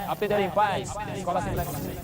Aprender em paz. Escola sempre leva na frente.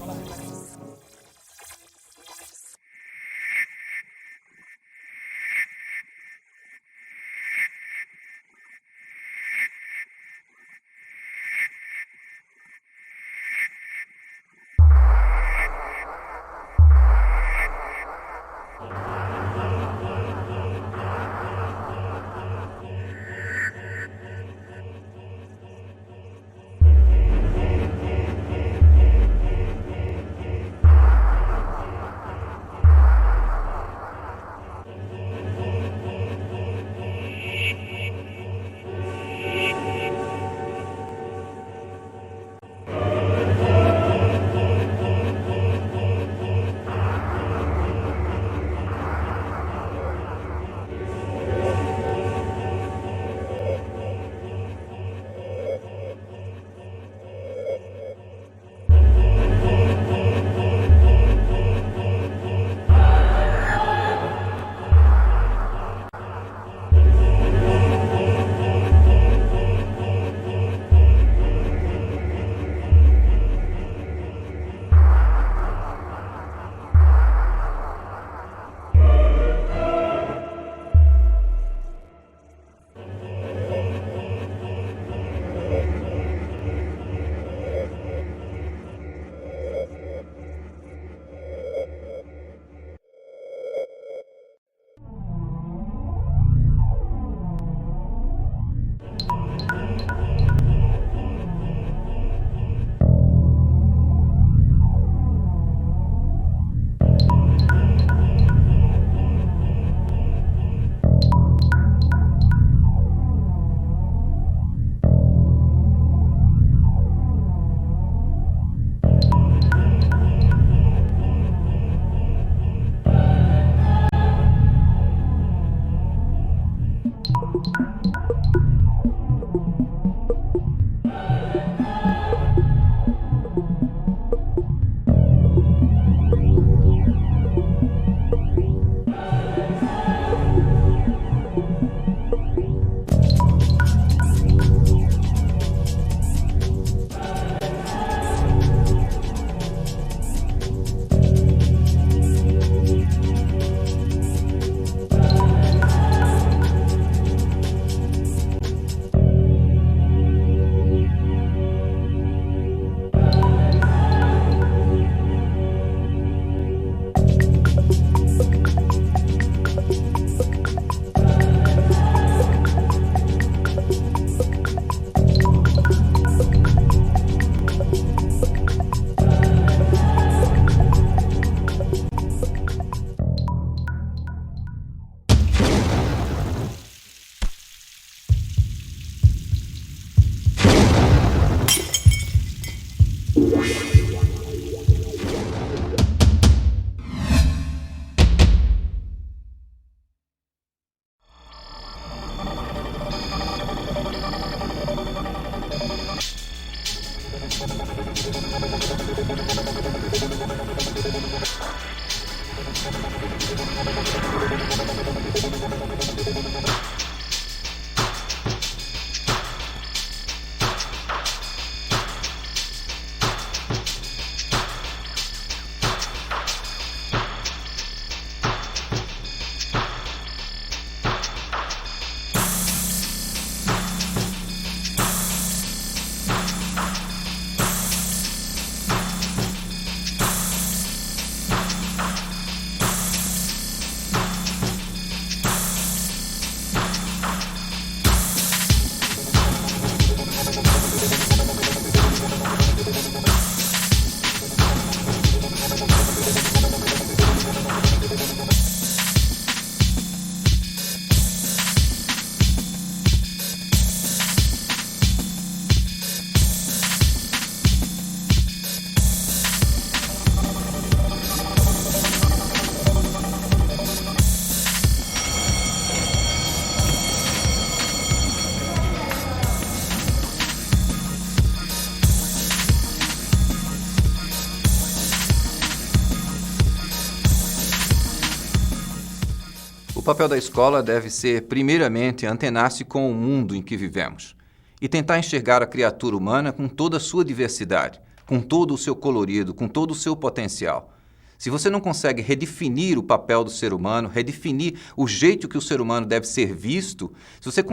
O papel da escola deve ser, primeiramente, antenar-se com o mundo em que vivemos e tentar enxergar a criatura humana com toda a sua diversidade, com todo o seu colorido, com todo o seu potencial. Se você não consegue redefinir o papel do ser humano, redefinir o jeito que o ser humano deve ser visto, se você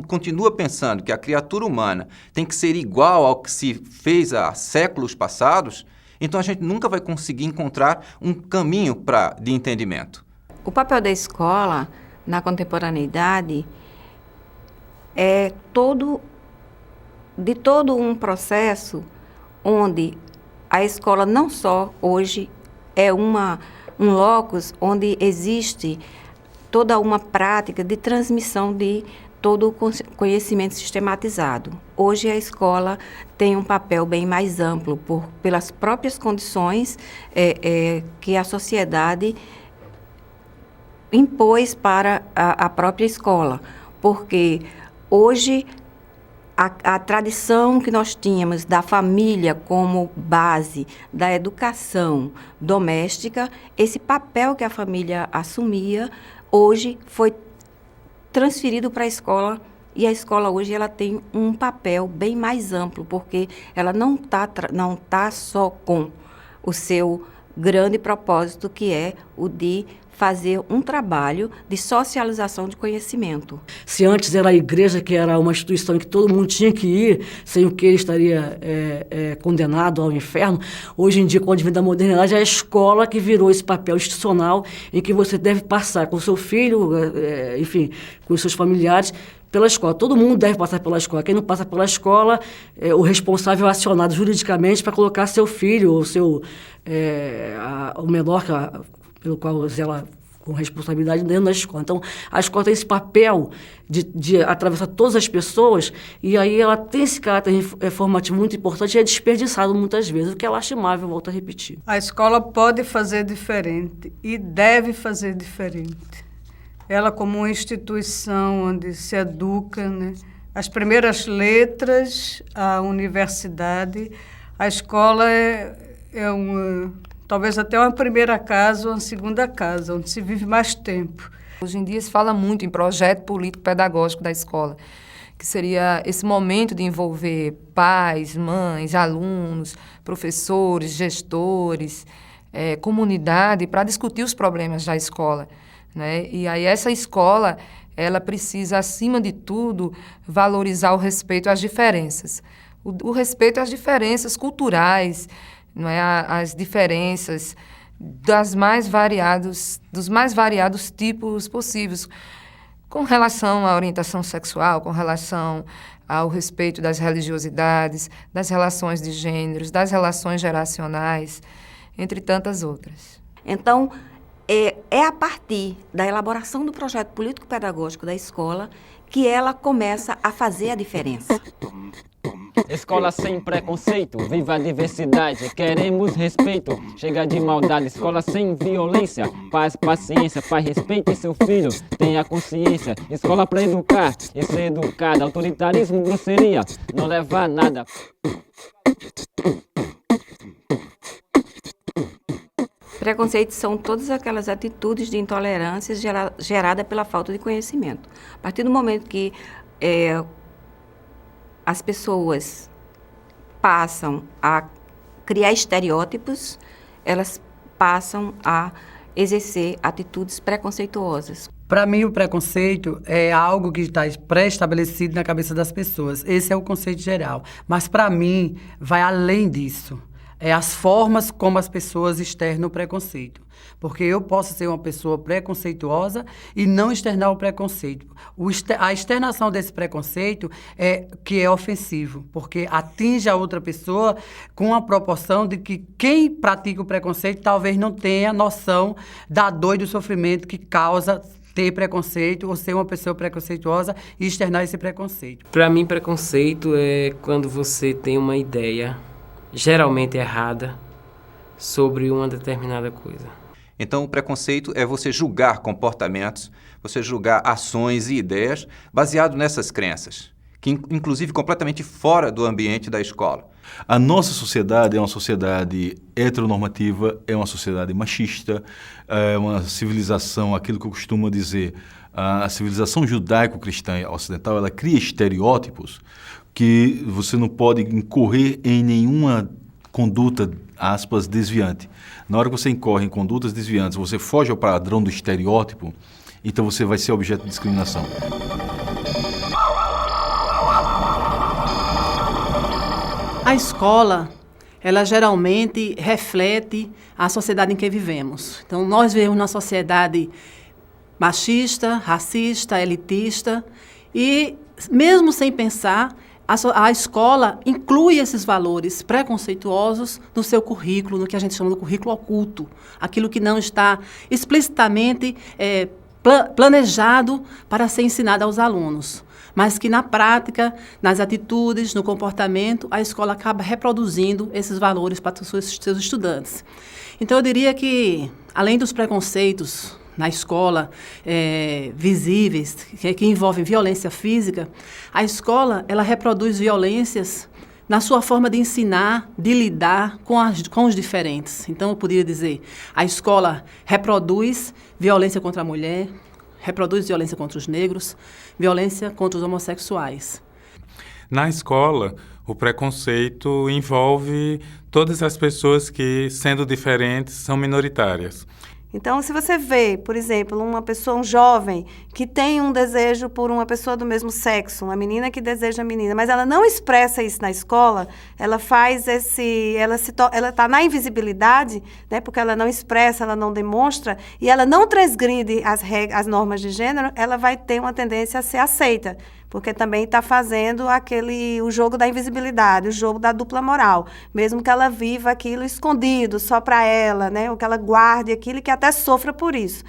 continua pensando que a criatura humana tem que ser igual ao que se fez há séculos passados, então a gente nunca vai conseguir encontrar um caminho de entendimento. O papel da escola na contemporaneidade é todo um processo onde a escola não só hoje é um locus onde existe toda uma prática de transmissão de todo o conhecimento sistematizado. Hoje a escola tem um papel bem mais amplo pelas próprias condições que a sociedade impôs para a própria escola, porque hoje a tradição que nós tínhamos da família como base da educação doméstica, esse papel que a família assumia, hoje foi transferido para a escola, e a escola hoje ela tem um papel bem mais amplo, porque ela não tá só com o seu grande propósito, que é o de fazer um trabalho de socialização de conhecimento. Se antes era a igreja, que era uma instituição em que todo mundo tinha que ir, sem o que ele estaria condenado ao inferno, hoje em dia, com o advento da modernidade, é a escola que virou esse papel institucional em que você deve passar com o seu filho, enfim, com os seus familiares, pela escola. Todo mundo deve passar pela escola. Quem não passa pela escola, o responsável é acionado juridicamente para colocar seu filho ou o menor pelo qual zela com responsabilidade dentro da escola. Então, a escola tem esse papel de atravessar todas as pessoas, e aí ela tem esse caráter formativo muito importante e é desperdiçado muitas vezes, o que é lastimável, volto a repetir. A escola pode fazer diferente e deve fazer diferente. Ela, como uma instituição onde se educa, né, as primeiras letras, a universidade, a escola talvez até uma primeira casa ou uma segunda casa, onde se vive mais tempo. Hoje em dia se fala muito em projeto político-pedagógico da escola, que seria esse momento de envolver pais, mães, alunos, professores, gestores, comunidade, para discutir os problemas da escola, né? E aí essa escola, ela precisa, acima de tudo, valorizar o respeito às diferenças. O respeito às diferenças culturais, não é? As diferenças dos mais variados tipos possíveis, com relação à orientação sexual, com relação ao respeito das religiosidades, das relações de gêneros, das relações geracionais, entre tantas outras. Então, é a partir da elaboração do projeto político-pedagógico da escola que ela começa a fazer a diferença. Escola sem preconceito, viva a diversidade, queremos respeito, chega de maldade. Escola sem violência, paz, paciência, pai, respeite seu filho, tenha consciência. Escola pra educar e ser educado, autoritarismo, grosseria, não leva a nada. Preconceitos são todas aquelas atitudes de intolerância gerada pela falta de conhecimento. A partir do momento que as pessoas passam a criar estereótipos, elas passam a exercer atitudes preconceituosas. Para mim, o preconceito é algo que está pré-estabelecido na cabeça das pessoas. Esse é o conceito geral. Mas, para mim, vai além disso. É as formas como as pessoas externam o preconceito. Porque eu posso ser uma pessoa preconceituosa e não externar o preconceito. A externação desse preconceito é que é ofensivo, porque atinge a outra pessoa com a proporção de que quem pratica o preconceito talvez não tenha noção da dor e do sofrimento que causa ter preconceito ou ser uma pessoa preconceituosa e externar esse preconceito. Para mim, preconceito é quando você tem uma ideia geralmente errada sobre uma determinada coisa. Então, o preconceito é você julgar comportamentos, você julgar ações e ideias baseado nessas crenças, que inclusive completamente fora do ambiente da escola. A nossa sociedade é uma sociedade heteronormativa, é uma sociedade machista, é uma civilização, aquilo que eu costumo dizer, A civilização judaico-cristã ocidental, ela cria estereótipos que você não pode incorrer em nenhuma conduta, aspas, desviante. Na hora que você incorre em condutas desviantes, você foge ao padrão do estereótipo, então você vai ser objeto de discriminação. A escola, ela geralmente reflete a sociedade em que vivemos. Então, nós vivemos numa sociedade machista, racista, elitista, e mesmo sem pensar, a escola inclui esses valores preconceituosos no seu currículo, no que a gente chama de currículo oculto, aquilo que não está explicitamente planejado para ser ensinado aos alunos, mas que na prática, nas atitudes, no comportamento, a escola acaba reproduzindo esses valores para os seus estudantes. Então, eu diria que, além dos preconceitos na escola, visíveis, que envolvem violência física, a escola ela reproduz violências na sua forma de ensinar, de lidar com os diferentes. Então, eu poderia dizer, a escola reproduz violência contra a mulher, reproduz violência contra os negros, violência contra os homossexuais. Na escola, o preconceito envolve todas as pessoas que, sendo diferentes, são minoritárias. Então, se você vê, por exemplo, uma pessoa, um jovem, que tem um desejo por uma pessoa do mesmo sexo, uma menina que deseja a menina, mas ela não expressa isso na escola, ela faz ela está na invisibilidade, né, porque ela não expressa, ela não demonstra, e ela não transgride as normas de gênero, ela vai ter uma tendência a ser aceita, porque também está fazendo o jogo da invisibilidade, o jogo da dupla moral, mesmo que ela viva aquilo escondido só para ela, né, ou que ela guarde aquilo e que até sofra por isso.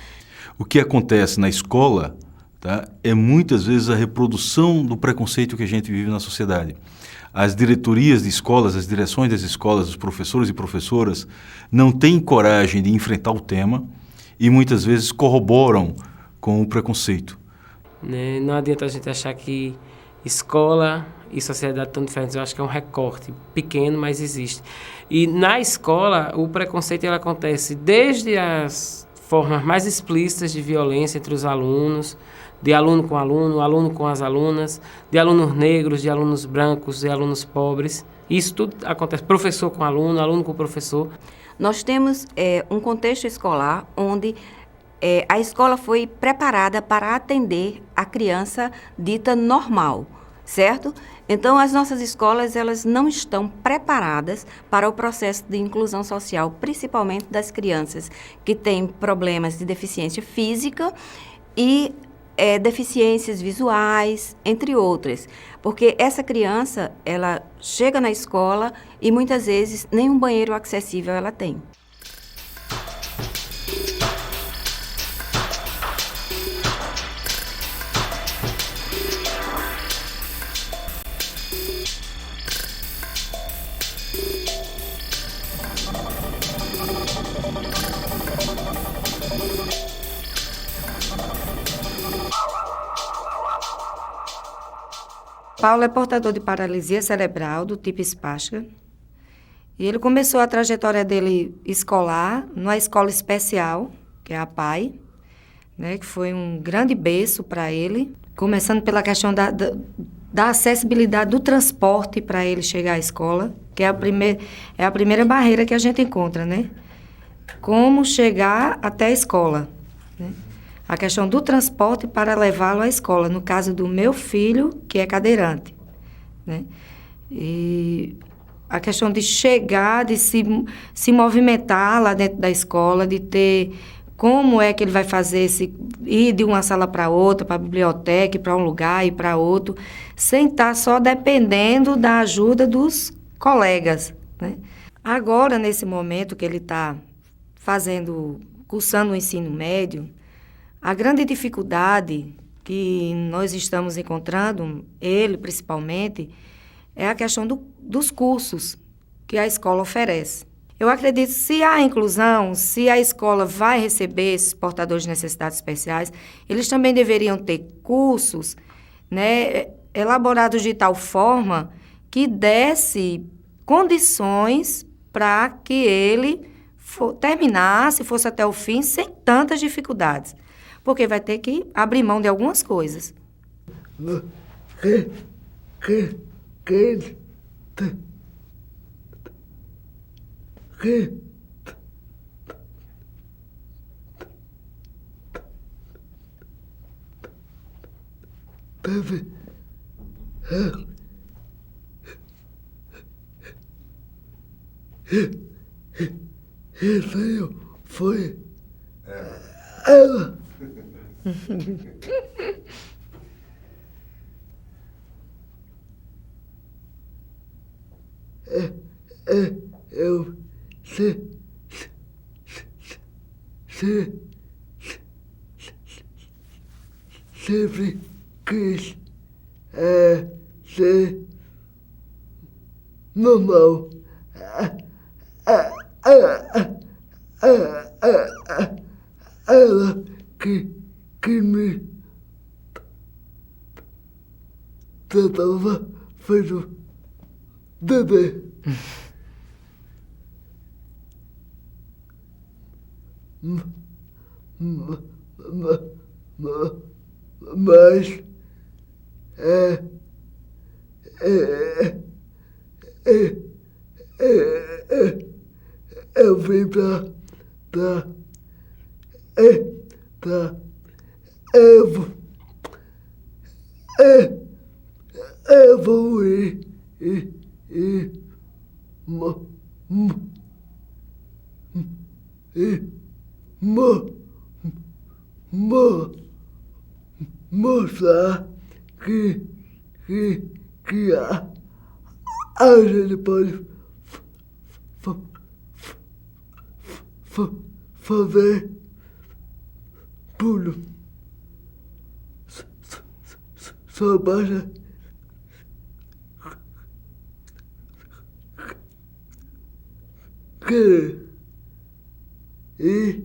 O que acontece na escola, tá, é muitas vezes a reprodução do preconceito que a gente vive na sociedade. As diretorias de escolas, as direções das escolas, os professores e professoras não têm coragem de enfrentar o tema e muitas vezes corroboram com o preconceito. Não adianta a gente achar que escola e sociedade estão diferentes. Eu acho que é um recorte pequeno, mas existe. E na escola, o preconceito ele acontece desde as formas mais explícitas de violência entre os alunos, de aluno com aluno, aluno com as alunas, de alunos negros, de alunos brancos, de alunos pobres. Isso tudo acontece, professor com aluno, aluno com professor. Nós temos um contexto escolar onde a escola foi preparada para atender a criança dita normal, certo? Então, as nossas escolas, elas não estão preparadas para o processo de inclusão social, principalmente das crianças que têm problemas de deficiência física e deficiências visuais, entre outras. Porque essa criança, ela chega na escola e muitas vezes nenhum banheiro acessível ela tem. Paulo é portador de paralisia cerebral do tipo espástica. E ele começou a trajetória dele escolar numa escola especial, que é a PAI, né, que foi um grande berço para ele, começando pela questão da acessibilidade do transporte para ele chegar à escola, que é a primeira barreira que a gente encontra, né? Como chegar até a escola, né? A questão do transporte para levá-lo à escola, no caso do meu filho, que é cadeirante, né? E a questão de chegar, de se movimentar lá dentro da escola, de ter como é que ele vai fazer, ir de uma sala para outra, para a biblioteca, para um lugar e para outro, sem estar só dependendo da ajuda dos colegas, né? Agora, nesse momento que ele está cursando o ensino médio, a grande dificuldade que nós estamos encontrando, ele principalmente, é a questão dos cursos que a escola oferece. Eu acredito que se há inclusão, se a escola vai receber esses portadores de necessidades especiais, eles também deveriam ter cursos, né, elaborados de tal forma que desse condições para que ele terminasse, fosse até o fim, sem tantas dificuldades. porque vai ter que abrir mão de algumas coisas. Isso aí foi ela. Eu sempre quis ser normal. Ela que me tratava feito bebê. Mas eu vim pra evoluir mostrar que a gente pode fazer tudo. Só basta querer. E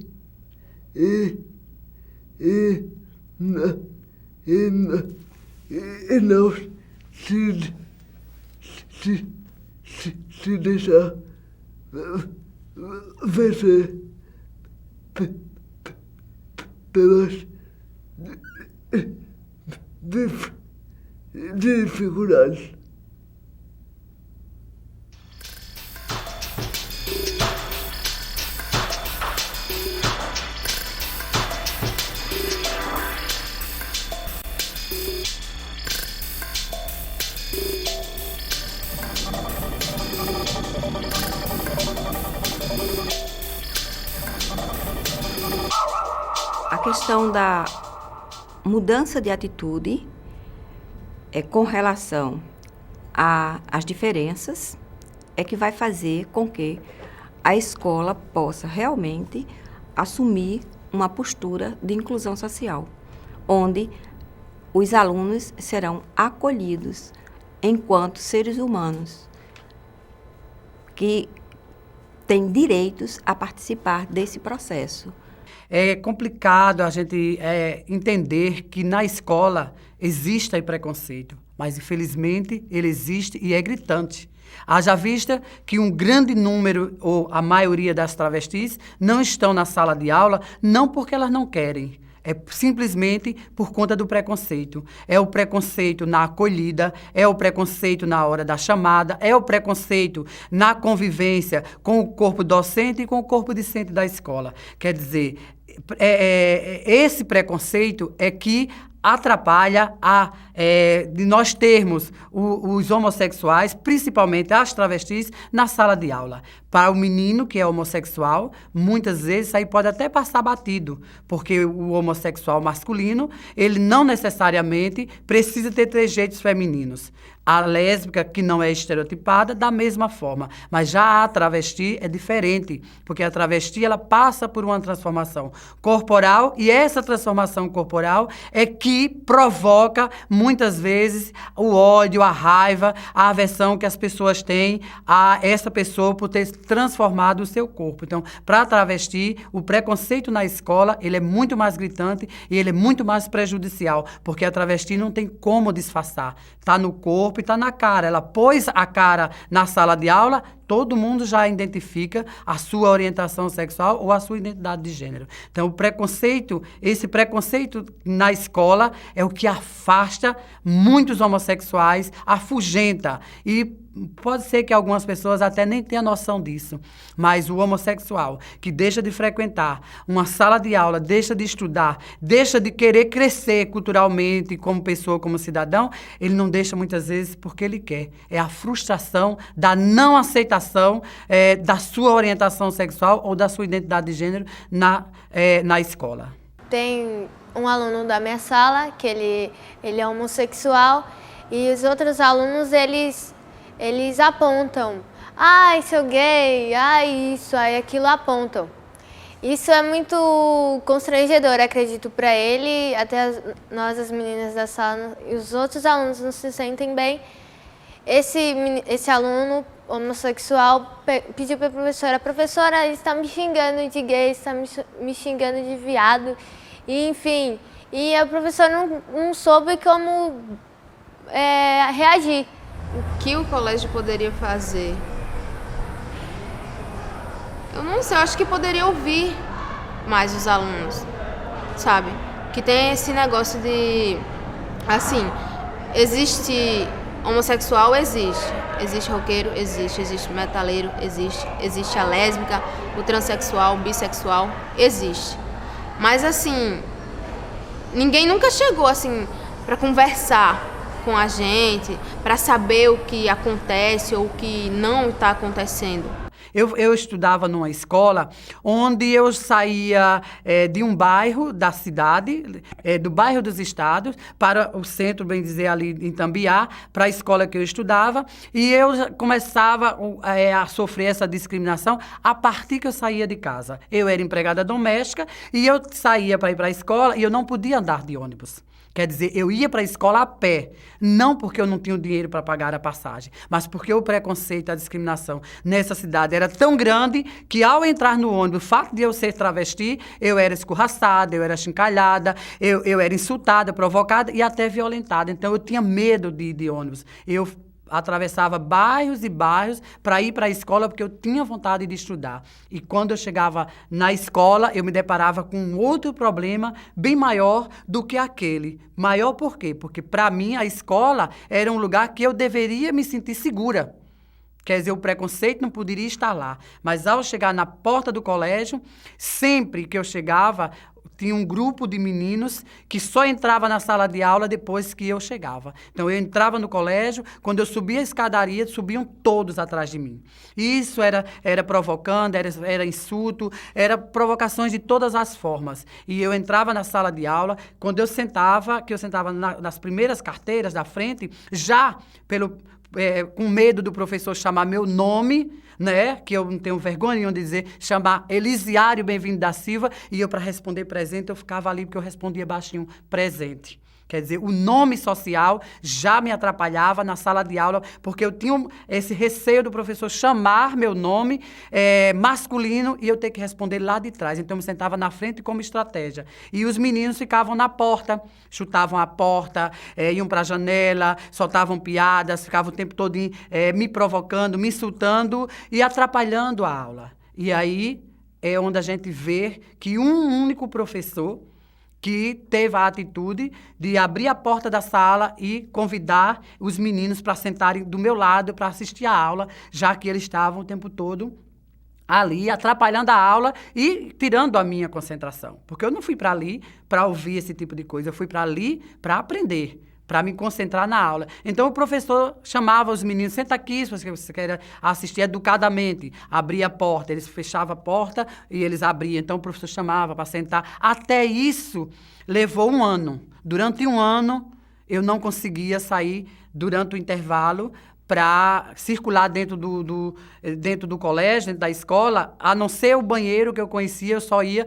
não se deixar vencer pelas dificuldades. A questão da mudança de atitude com relação às diferenças é que vai fazer com que a escola possa realmente assumir uma postura de inclusão social, onde os alunos serão acolhidos enquanto seres humanos que têm direitos a participar desse processo. É complicado a gente entender que na escola existe preconceito, mas infelizmente ele existe e é gritante. Haja vista que um grande número, ou a maioria das travestis, não estão na sala de aula, não porque elas não querem, é simplesmente por conta do preconceito. É o preconceito na acolhida, é o preconceito na hora da chamada, é o preconceito na convivência com o corpo docente e com o corpo discente da escola. Quer dizer, esse preconceito é que atrapalha de nós termos os homossexuais, principalmente as travestis, na sala de aula. Para o menino que é homossexual, muitas vezes isso aí pode até passar batido, porque o homossexual masculino, ele não necessariamente precisa ter trejeitos femininos. A lésbica, que não é estereotipada, da mesma forma. Mas já a travesti é diferente, porque a travesti ela passa por uma transformação corporal, e essa transformação corporal é que provoca, muitas vezes, o ódio, a raiva, a aversão que as pessoas têm a essa pessoa por ter transformado o seu corpo. Então, para a travesti, o preconceito na escola, ele é muito mais gritante e ele é muito mais prejudicial, porque a travesti não tem como disfarçar. Está no corpo e está na cara. Ela pôs a cara na sala de aula, todo mundo já identifica a sua orientação sexual ou a sua identidade de gênero. Então, esse preconceito na escola é o que afasta muitos homossexuais, afugenta. E pode ser que algumas pessoas até nem tenham noção disso, mas o homossexual que deixa de frequentar uma sala de aula, deixa de estudar, deixa de querer crescer culturalmente como pessoa, como cidadão, ele não deixa muitas vezes porque ele quer. É a frustração da não aceitação da sua orientação sexual ou da sua identidade de gênero na escola. Tem um aluno da minha sala que ele é homossexual e os outros alunos, eles apontam, ai, seu gay, ai, isso, ai, aquilo, apontam. Isso é muito constrangedor, acredito, para ele, até nós, as meninas da sala, e os outros alunos não se sentem bem. Esse aluno homossexual pediu para a professora, ele está me xingando de gay, está me xingando de viado, e, enfim. E a professora não soube como reagir. O que o colégio poderia fazer? Eu não sei, eu acho que poderia ouvir mais os alunos, sabe? Que tem esse negócio de, assim, existe homossexual, existe roqueiro, existe metaleiro, existe a lésbica, o transexual, o bissexual, existe. Mas, assim, ninguém nunca chegou, assim, para conversar com a gente, para saber o que acontece ou o que não está acontecendo. Eu estudava numa escola onde eu saía de um bairro da cidade, do bairro dos Estados, para o centro, bem dizer, ali em Tambiá, para a escola que eu estudava, e eu começava a sofrer essa discriminação a partir que eu saía de casa. Eu era empregada doméstica e eu saía para ir para a escola e eu não podia andar de ônibus. Quer dizer, eu ia para a escola a pé, não porque eu não tinha dinheiro para pagar a passagem, mas porque o preconceito, a discriminação nessa cidade era tão grande que, ao entrar no ônibus, o fato de eu ser travesti, eu era escorraçada, eu era chincalhada, eu era insultada, provocada e até violentada. Então, eu tinha medo de ir de ônibus. Eu atravessava bairros e bairros para ir para a escola porque eu tinha vontade de estudar. E quando eu chegava na escola, eu me deparava com outro problema bem maior do que aquele. Maior por quê? Porque, para mim, a escola era um lugar que eu deveria me sentir segura. Quer dizer, o preconceito não poderia estar lá. Mas, ao chegar na porta do colégio, sempre que eu chegava, tinha um grupo de meninos que só entrava na sala de aula depois que eu chegava. Então, eu entrava no colégio, quando eu subia a escadaria, subiam todos atrás de mim. E isso era provocando, era insulto, era provocações de todas as formas. E eu entrava na sala de aula, quando eu sentava, nas primeiras carteiras da frente, já com medo do professor chamar meu nome, né, que eu não tenho vergonha nenhuma de dizer, chamar Elisiário Bem-vindo da Silva, e eu, para responder presente, eu ficava ali porque eu respondia baixinho, presente. Quer dizer, o nome social já me atrapalhava na sala de aula, porque eu tinha esse receio do professor chamar meu nome masculino e eu ter que responder lá de trás. Então, eu me sentava na frente como estratégia. E os meninos ficavam na porta, chutavam a porta, iam para a janela, soltavam piadas, ficavam o tempo todo me provocando, me insultando e atrapalhando a aula. E aí é onde a gente vê que um único professor que teve a atitude de abrir a porta da sala e convidar os meninos para sentarem do meu lado para assistir a aula, já que eles estavam o tempo todo ali, atrapalhando a aula e tirando a minha concentração. Porque eu não fui para ali para ouvir esse tipo de coisa, eu fui para ali para aprender, para me concentrar na aula. Então, o professor chamava os meninos, senta aqui, se você quer assistir educadamente. Abria a porta, eles fechavam a porta e eles abriam. Então, o professor chamava para sentar. Até isso, levou um ano. Durante um ano, eu não conseguia sair durante o intervalo para circular dentro do colégio, dentro da escola, a não ser o banheiro que eu conhecia, eu só ia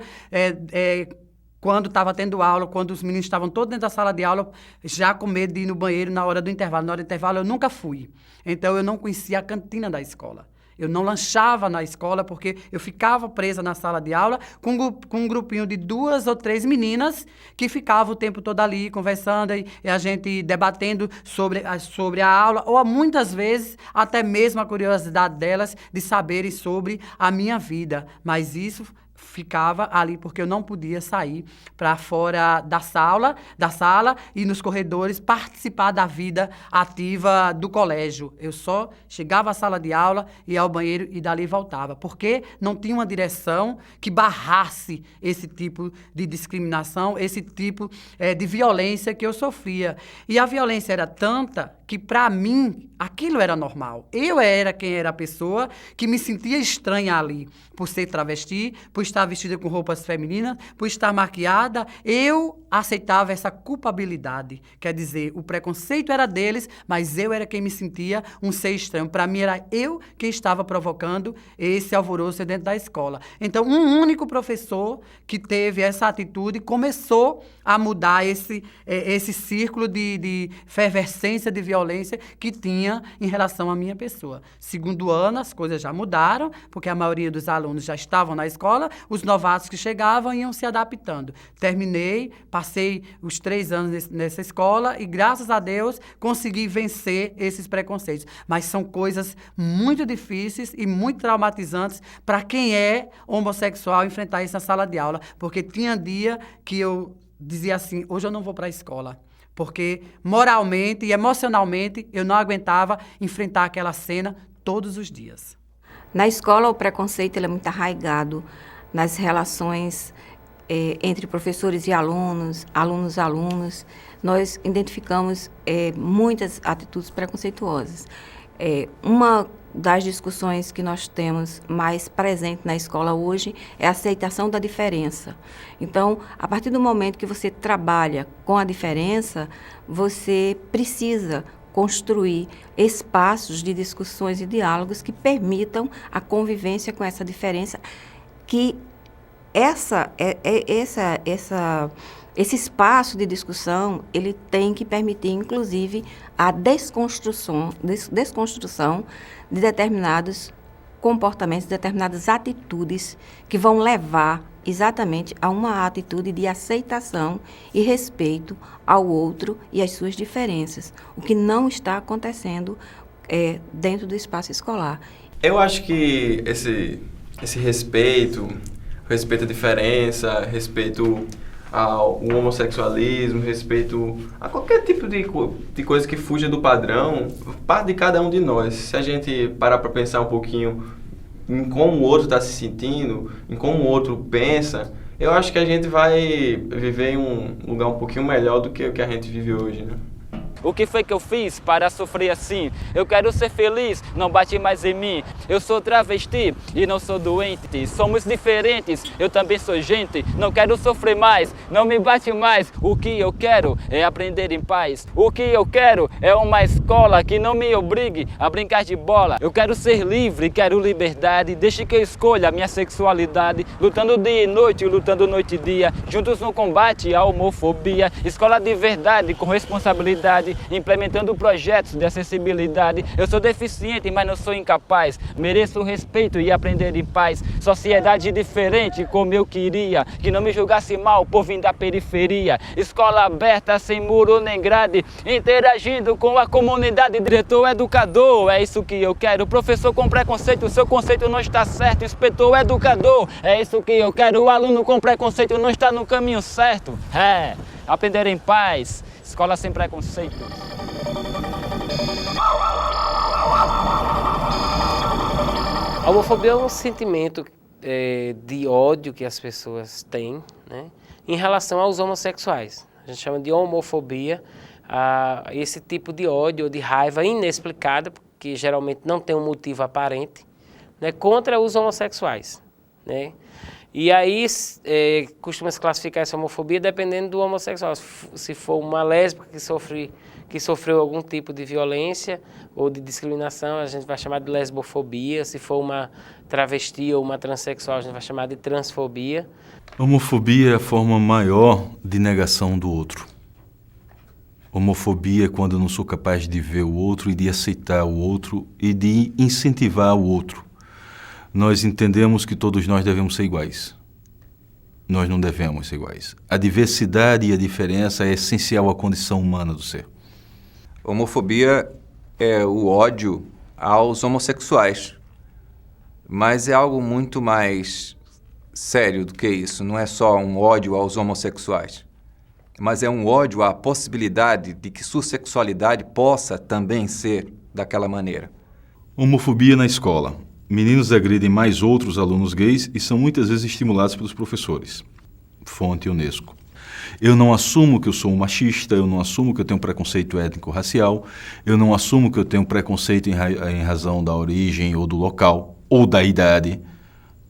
quando estava tendo aula, quando os meninos estavam todos dentro da sala de aula, já com medo de ir no banheiro na hora do intervalo. Na hora do intervalo eu nunca fui. Então eu não conhecia a cantina da escola. Eu não lanchava na escola porque eu ficava presa na sala de aula com um grupinho de 2 ou 3 meninas que ficavam o tempo todo ali conversando e a gente debatendo sobre a aula, ou muitas vezes até mesmo a curiosidade delas de saberem sobre a minha vida. Mas isso ficava ali porque eu não podia sair para fora da sala e nos corredores participar da vida ativa do colégio. Eu só chegava à sala de aula, ia ao banheiro e dali voltava, porque não tinha uma direção que barrasse esse tipo de discriminação, esse tipo de violência que eu sofria. E a violência era tanta que, para mim, aquilo era normal. Eu era quem era a pessoa que me sentia estranha ali, por ser travesti, por estar vestida com roupas femininas, por estar maquiada. Eu aceitava essa culpabilidade. Quer dizer, o preconceito era deles, mas eu era quem me sentia um ser estranho. Para mim, era eu quem estava provocando esse alvoroço dentro da escola. Então, um único professor que teve essa atitude começou a mudar esse círculo de fervescência, de violência que tinha em relação à minha pessoa. Segundo ano, as coisas já mudaram, porque a maioria dos alunos já estavam na escola, os novatos que chegavam iam se adaptando. Terminei, passei os 3 anos nessa escola e, graças a Deus, consegui vencer esses preconceitos. Mas são coisas muito difíceis e muito traumatizantes para quem é homossexual enfrentar isso na sala de aula, porque tinha dia que eu dizia assim, hoje eu não vou para a escola, porque moralmente e emocionalmente eu não aguentava enfrentar aquela cena todos os dias. Na escola, o preconceito ele é muito arraigado nas relações entre professores e alunos, alunos. Nós identificamos muitas atitudes preconceituosas. Uma das discussões que nós temos mais presente na escola hoje é a aceitação da diferença. Então, a partir do momento que você trabalha com a diferença, você precisa construir espaços de discussões e diálogos que permitam a convivência com essa diferença, que esse espaço de discussão, ele tem que permitir, inclusive, a desconstrução de determinados comportamentos, determinadas atitudes que vão levar exatamente a uma atitude de aceitação e respeito ao outro e às suas diferenças, o que não está acontecendo dentro do espaço escolar. Eu acho que esse respeito à diferença, respeito ao homossexualismo, respeito a qualquer tipo de coisa que fuja do padrão, parte de cada um de nós. Se a gente parar para pensar um pouquinho em como o outro está se sentindo, em como o outro pensa, eu acho que a gente vai viver em um lugar um pouquinho melhor do que o que a gente vive hoje, né? O que foi que eu fiz para sofrer assim? Eu quero ser feliz, não bate mais em mim. Eu sou travesti e não sou doente. Somos diferentes, eu também sou gente. Não quero sofrer mais, não me bate mais. O que eu quero é aprender em paz. O que eu quero é uma escola que não me obrigue a brincar de bola. Eu quero ser livre, quero liberdade. Deixe que eu escolha a minha sexualidade. Lutando dia e noite, lutando noite e dia. Juntos no combate à homofobia. Escola de verdade, com responsabilidade. Implementando projetos de acessibilidade. Eu sou deficiente, mas não sou incapaz. Mereço respeito e aprender em paz. Sociedade diferente como eu queria. Que não me julgasse mal por vir da periferia. Escola aberta, sem muro nem grade. Interagindo com a comunidade. Diretor educador, é isso que eu quero. Professor com preconceito, seu conceito não está certo. Inspetor educador, é isso que eu quero. O aluno com preconceito não está no caminho certo. Aprender em paz. Escola sem preconceito. A homofobia é um sentimento de ódio que as pessoas têm, né, em relação aos homossexuais. A gente chama de homofobia esse tipo de ódio ou de raiva inexplicada, porque geralmente não tem um motivo aparente, né, contra os homossexuais, né? E aí costuma-se classificar essa homofobia dependendo do homossexual. Se for uma lésbica que sofreu algum tipo de violência ou de discriminação, a gente vai chamar de lesbofobia. Se for uma travesti ou uma transexual, a gente vai chamar de transfobia. A homofobia é a forma maior de negação do outro. Homofobia é quando eu não sou capaz de ver o outro e de aceitar o outro e de incentivar o outro. Nós entendemos que todos nós devemos ser iguais. Nós não devemos ser iguais. A diversidade e a diferença é essencial à condição humana do ser. Homofobia é o ódio aos homossexuais. Mas é algo muito mais sério do que isso. Não é só um ódio aos homossexuais, mas é um ódio à possibilidade de que sua sexualidade possa também ser daquela maneira. Homofobia na escola. Meninos agridem mais outros alunos gays e são muitas vezes estimulados pelos professores. Fonte UNESCO. Eu não assumo que eu sou um machista, eu não assumo que eu tenho preconceito étnico-racial, eu não assumo que eu tenho preconceito em razão da origem ou do local, ou da idade,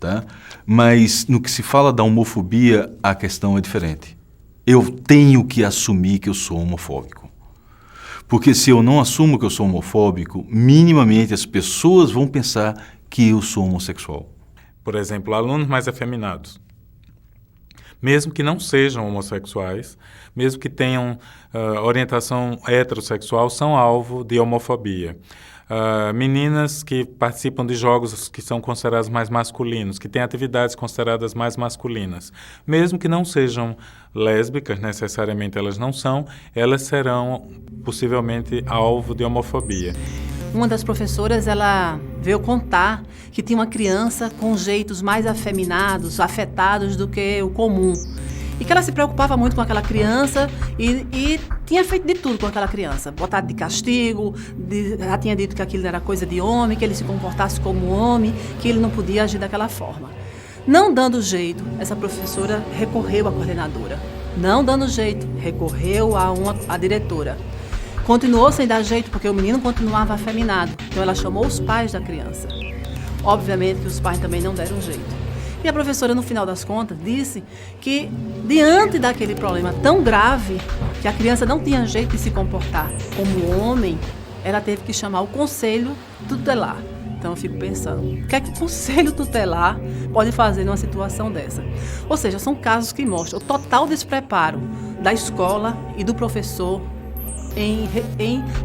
tá? Mas no que se fala da homofobia, a questão é diferente. Eu tenho que assumir que eu sou homofóbico. Porque se eu não assumo que eu sou homofóbico, minimamente as pessoas vão pensar que eu sou homossexual. Por exemplo, alunos mais afeminados. Mesmo que não sejam homossexuais, mesmo que tenham orientação heterossexual, são alvo de homofobia. Meninas que participam de jogos que são considerados mais masculinos, que têm atividades consideradas mais masculinas. Mesmo que não sejam lésbicas, necessariamente elas não são, elas serão possivelmente alvo de homofobia. Uma das professoras, ela veio contar que tinha uma criança com jeitos mais afeminados, afetados do que o comum. E que ela se preocupava muito com aquela criança e tinha feito de tudo com aquela criança. Botado de castigo, já tinha dito que aquilo era coisa de homem, que ele se comportasse como homem, que ele não podia agir daquela forma. Não dando jeito, essa professora recorreu à coordenadora. Não dando jeito, recorreu à diretora. Continuou sem dar jeito, porque o menino continuava afeminado. Então ela chamou os pais da criança. Obviamente que os pais também não deram jeito. E a professora, no final das contas, disse que, diante daquele problema tão grave, que a criança não tinha jeito de se comportar como homem, ela teve que chamar o conselho tutelar. Então eu fico pensando, o que é que o conselho tutelar pode fazer numa situação dessa? Ou seja, são casos que mostram o total despreparo da escola e do professor em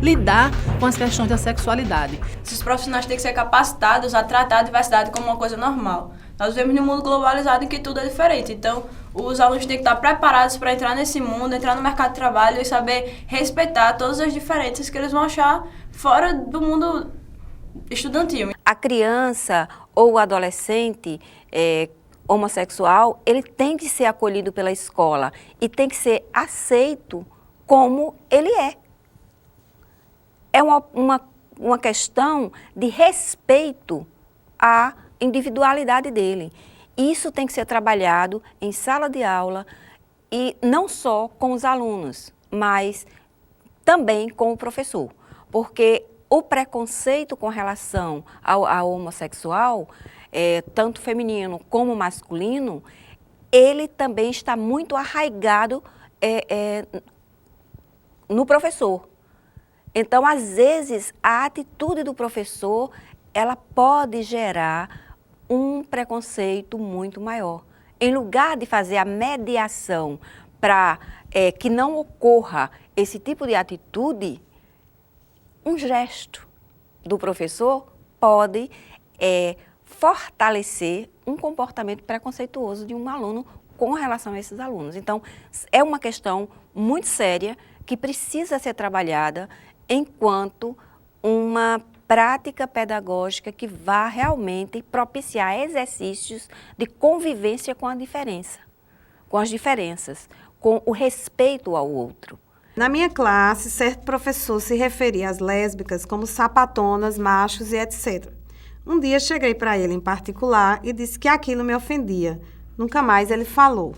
lidar com as questões da sexualidade. Esses profissionais têm que ser capacitados a tratar a diversidade como uma coisa normal. Nós vivemos num mundo globalizado em que tudo é diferente. Então, os alunos têm que estar preparados para entrar nesse mundo, entrar no mercado de trabalho e saber respeitar todas as diferenças que eles vão achar fora do mundo estudantil. A criança ou o adolescente homossexual, ele tem que ser acolhido pela escola e tem que ser aceito como ele é. É uma questão de respeito à individualidade dele. Isso tem que ser trabalhado em sala de aula e não só com os alunos, mas também com o professor. Porque o preconceito com relação ao homossexual, tanto feminino como masculino, ele também está muito arraigado no professor. Então, às vezes, a atitude do professor, ela pode gerar um preconceito muito maior. Em lugar de fazer a mediação para que não ocorra esse tipo de atitude, um gesto do professor pode fortalecer um comportamento preconceituoso de um aluno com relação a esses alunos. Então, é uma questão muito séria que precisa ser trabalhada enquanto uma prática pedagógica que vá realmente propiciar exercícios de convivência com a diferença, com as diferenças, com o respeito ao outro. Na minha classe, certo professor se referia às lésbicas como sapatonas, machos e etc. Um dia cheguei para ele em particular e disse que aquilo me ofendia. Nunca mais ele falou.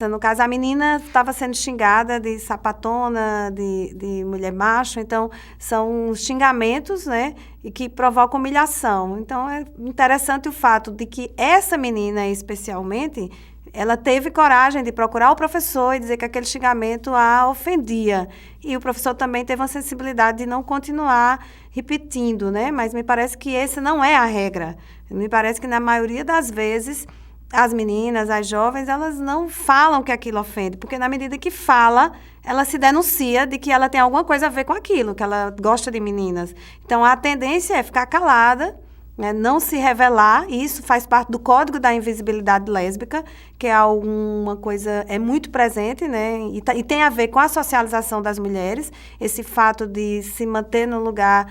No caso, a menina estava sendo xingada de sapatona, de mulher macho, então são xingamentos, né, e que provocam humilhação. Então é interessante o fato de que essa menina especialmente, ela teve coragem de procurar o professor e dizer que aquele xingamento a ofendia. E o professor também teve uma sensibilidade de não continuar repetindo, né, mas me parece que essa não é a regra. Me parece que na maioria das vezes as meninas, as jovens, elas não falam que aquilo ofende, porque na medida que fala, ela se denuncia de que ela tem alguma coisa a ver com aquilo, que ela gosta de meninas. Então, a tendência é ficar calada, né, não se revelar, e isso faz parte do Código da Invisibilidade Lésbica, que é uma coisa, é muito presente, né, e tem a ver com a socialização das mulheres, esse fato de se manter no lugar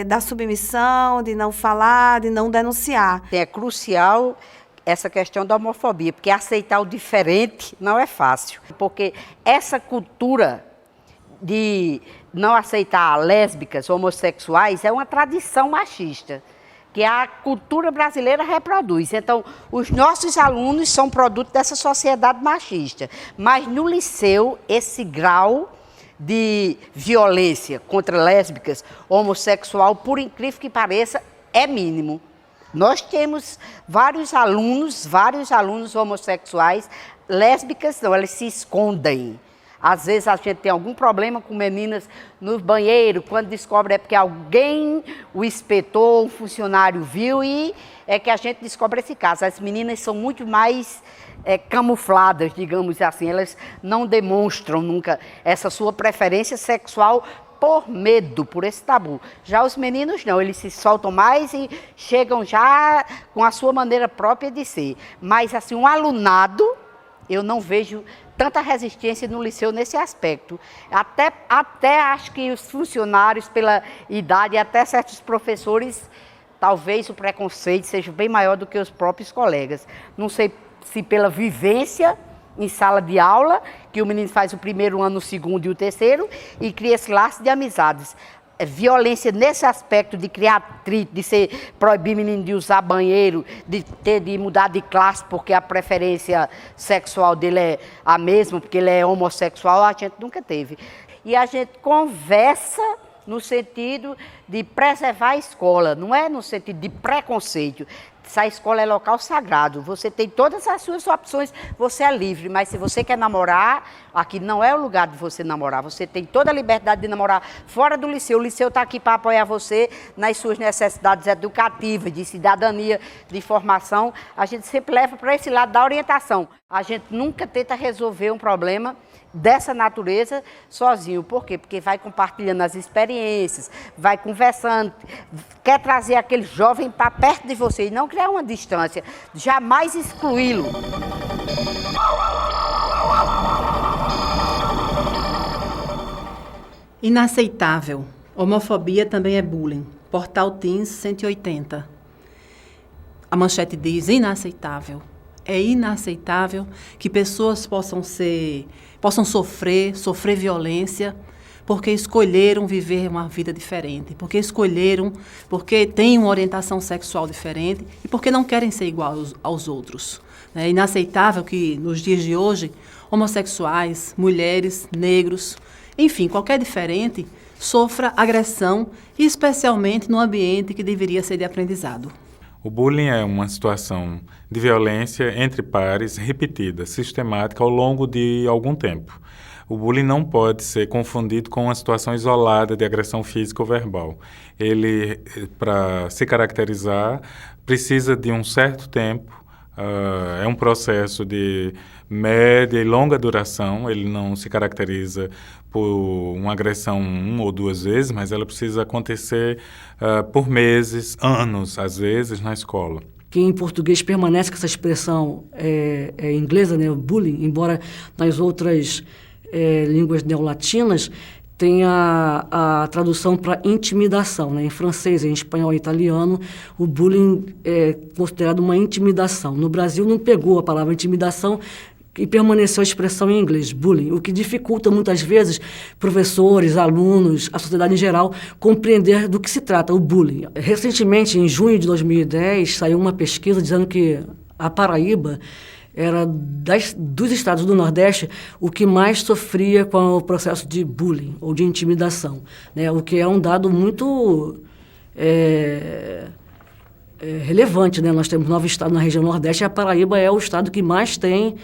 da submissão, de não falar, de não denunciar. É crucial essa questão da homofobia, porque aceitar o diferente não é fácil, porque essa cultura de não aceitar lésbicas, homossexuais, é uma tradição machista, que a cultura brasileira reproduz. Então, os nossos alunos são produto dessa sociedade machista. Mas no liceu, esse grau de violência contra lésbicas, homossexual, por incrível que pareça, é mínimo. Nós temos vários alunos homossexuais, lésbicas não, elas se escondem. Às vezes a gente tem algum problema com meninas no banheiro, quando descobre é porque alguém o espetou, um funcionário viu, e é que a gente descobre esse caso. As meninas são muito mais camufladas, digamos assim, elas não demonstram nunca essa sua preferência sexual por medo, por esse tabu. Já os meninos não, eles se soltam mais e chegam já com a sua maneira própria de ser. Mas assim, um alunado, eu não vejo tanta resistência no liceu nesse aspecto. Até acho que os funcionários, pela idade, e até certos professores, talvez o preconceito seja bem maior do que os próprios colegas. Não sei se pela vivência em sala de aula, que o menino faz o primeiro ano, o segundo e o terceiro, e cria esse laço de amizades. Violência nesse aspecto de criar atrito, de proibir menino de usar banheiro, de mudar de classe porque a preferência sexual dele é a mesma, porque ele é homossexual, a gente nunca teve. E a gente conversa no sentido de preservar a escola, não é no sentido de preconceito. Essa escola é local sagrado, você tem todas as suas opções, você é livre, mas se você quer namorar, aqui não é o lugar de você namorar, você tem toda a liberdade de namorar fora do liceu. O liceu está aqui para apoiar você nas suas necessidades educativas, de cidadania, de formação. A gente sempre leva para esse lado da orientação. A gente nunca tenta resolver um problema dessa natureza sozinho. Por quê? Porque vai compartilhando as experiências, vai conversando, quer trazer aquele jovem para perto de você e não criar uma distância, jamais excluí-lo. Inaceitável. Homofobia também é bullying. Portal Teens 180. A manchete diz inaceitável. É inaceitável que pessoas possam sofrer violência, porque escolheram viver uma vida diferente, porque têm uma orientação sexual diferente e porque não querem ser igual aos outros. É inaceitável que, nos dias de hoje, homossexuais, mulheres, negros, enfim, qualquer diferente, sofra agressão, especialmente no ambiente que deveria ser de aprendizado. O bullying é uma situação de violência entre pares repetida, sistemática ao longo de algum tempo. O bullying não pode ser confundido com uma situação isolada de agressão física ou verbal. Ele, para se caracterizar, precisa de um certo tempo, é um processo de média e longa duração. Ele não se caracteriza por uma agressão 1 ou 2 vezes, mas ela precisa acontecer por meses, anos, às vezes, na escola. Que em português permanece com essa expressão inglesa, né, bullying, embora nas outras línguas neolatinas tem a tradução para intimidação, né? Em francês, em espanhol e italiano, o bullying é considerado uma intimidação. No Brasil não pegou a palavra intimidação e permaneceu a expressão em inglês, bullying, o que dificulta muitas vezes professores, alunos, a sociedade em geral, compreender do que se trata o bullying. Recentemente, em junho de 2010, saiu uma pesquisa dizendo que a Paraíba era dos estados do Nordeste o que mais sofria com o processo de bullying ou de intimidação, né? O que é um dado muito relevante, né? Nós temos 9 estados na região Nordeste e a Paraíba é o estado que mais tem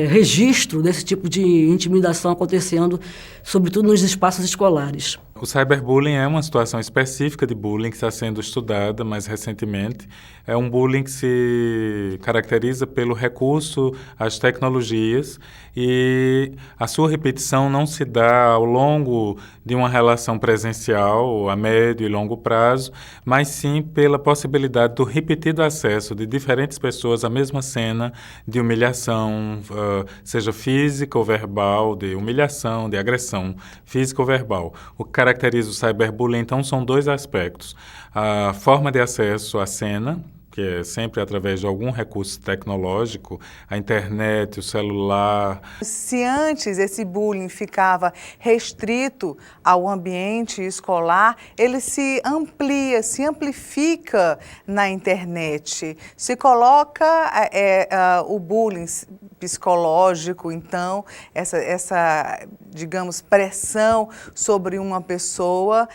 registro desse tipo de intimidação acontecendo, sobretudo nos espaços escolares. O cyberbullying é uma situação específica de bullying que está sendo estudada mais recentemente. É um bullying que se caracteriza pelo recurso às tecnologias e a sua repetição não se dá ao longo de uma relação presencial a médio e longo prazo, mas sim pela possibilidade do repetido acesso de diferentes pessoas à mesma cena de humilhação, seja física ou verbal, de humilhação, de agressão física ou verbal. O que caracteriza o cyberbullying, então, são dois aspectos. A forma de acesso à cena, que é sempre através de algum recurso tecnológico, a internet, o celular. Se antes esse bullying ficava restrito ao ambiente escolar, ele se amplia, se amplifica na internet. Se coloca o bullying psicológico, então, essa digamos, pressão sobre uma pessoa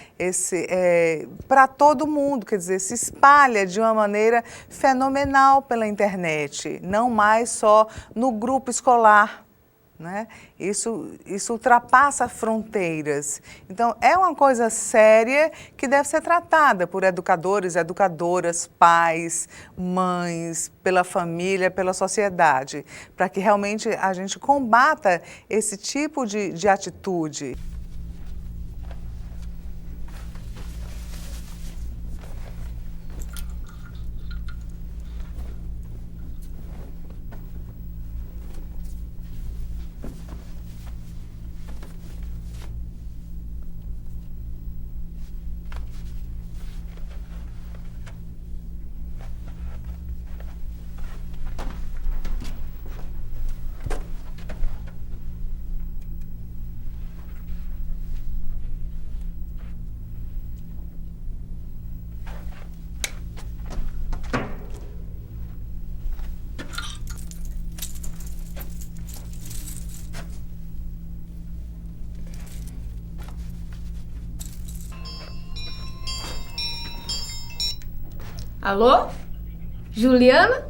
para todo mundo, quer dizer, se espalha de uma maneira fenomenal pela internet, não mais só no grupo escolar, né? Isso ultrapassa fronteiras. Então, é uma coisa séria que deve ser tratada por educadores, educadoras, pais, mães, pela família, pela sociedade, para que realmente a gente combata esse tipo de atitude. Alô? Juliana?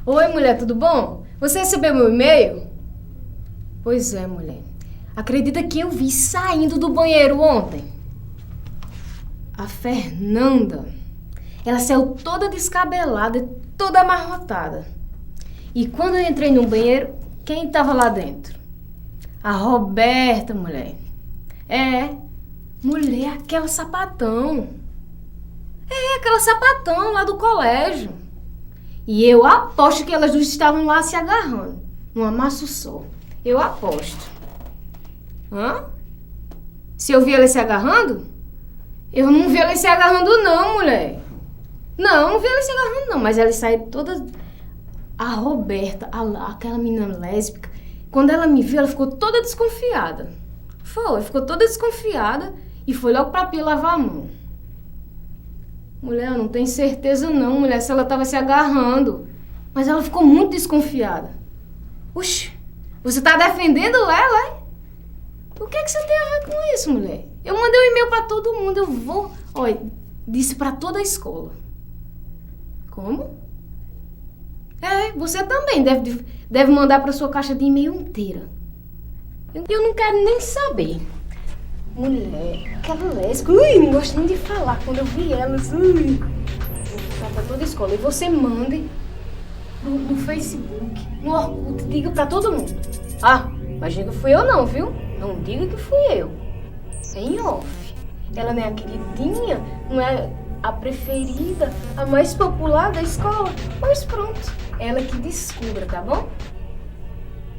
Oi, mulher, tudo bom? Você recebeu meu e-mail? Pois é, mulher. Acredita que eu vi saindo do banheiro ontem? A Fernanda. Ela saiu toda descabelada, toda amarrotada. E quando eu entrei no banheiro, quem estava lá dentro? A Roberta, mulher. Mulher, aquela sapatão. Aquela sapatão lá do colégio. E eu aposto que elas duas estavam lá se agarrando. Num amasso só. Eu aposto. Hã? Se eu vi elas se agarrando? Eu não vi elas se agarrando não, mulher. Não vi elas se agarrando não. Mas elas saíram todas... A Roberta, aquela menina lésbica, quando ela me viu, ela ficou toda desconfiada. Ficou toda desconfiada e foi logo pra pia lavar a mão. Mulher, eu não tenho certeza não, mulher, se ela estava se agarrando. Mas ela ficou muito desconfiada. Oxi, você tá defendendo ela, é? O que você tem a ver com isso, mulher? Eu mandei um e-mail pra todo mundo, eu vou... Olha, disse pra toda a escola. Como? Você também deve mandar pra sua caixa de e-mail inteira. Eu não quero nem saber. Mulher, aquela lésbica, não gosto nem de falar quando eu vi elas, vou falar pra toda a escola. E você mande no Facebook, no Orkut, diga pra todo mundo. Mas diga que fui eu não, viu? Não diga que fui eu. Em off. Ela não é a queridinha, não é a preferida, a mais popular da escola. Mas pronto, ela que descubra, tá bom?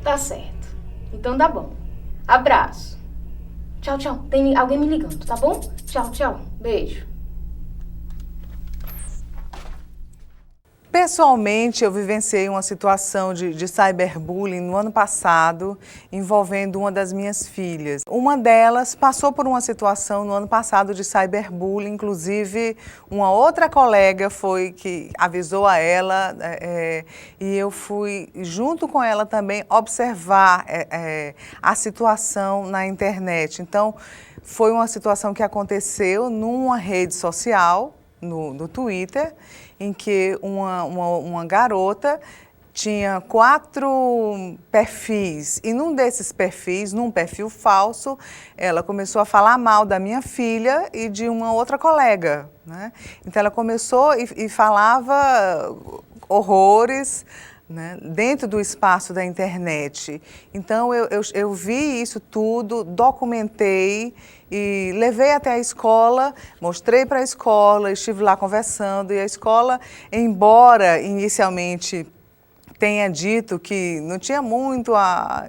Tá certo. Então tá bom. Abraço. Tchau, tchau. Tem alguém me ligando, tá bom? Tchau, tchau. Beijo. Pessoalmente, eu vivenciei uma situação de cyberbullying no ano passado, envolvendo uma das minhas filhas. Uma delas passou por uma situação no ano passado de cyberbullying, inclusive uma outra colega foi que avisou a ela e eu fui junto com ela também observar a situação na internet. Então, foi uma situação que aconteceu numa rede social, no Twitter, em que uma garota tinha 4 perfis, e num desses perfis, num perfil falso, ela começou a falar mal da minha filha e de uma outra colega, né? Então ela começou e falava horrores, né, dentro do espaço da internet. Então eu vi isso tudo, documentei e levei até a escola, mostrei para a escola, estive lá conversando, e a escola, embora inicialmente tenha dito que não tinha muito, a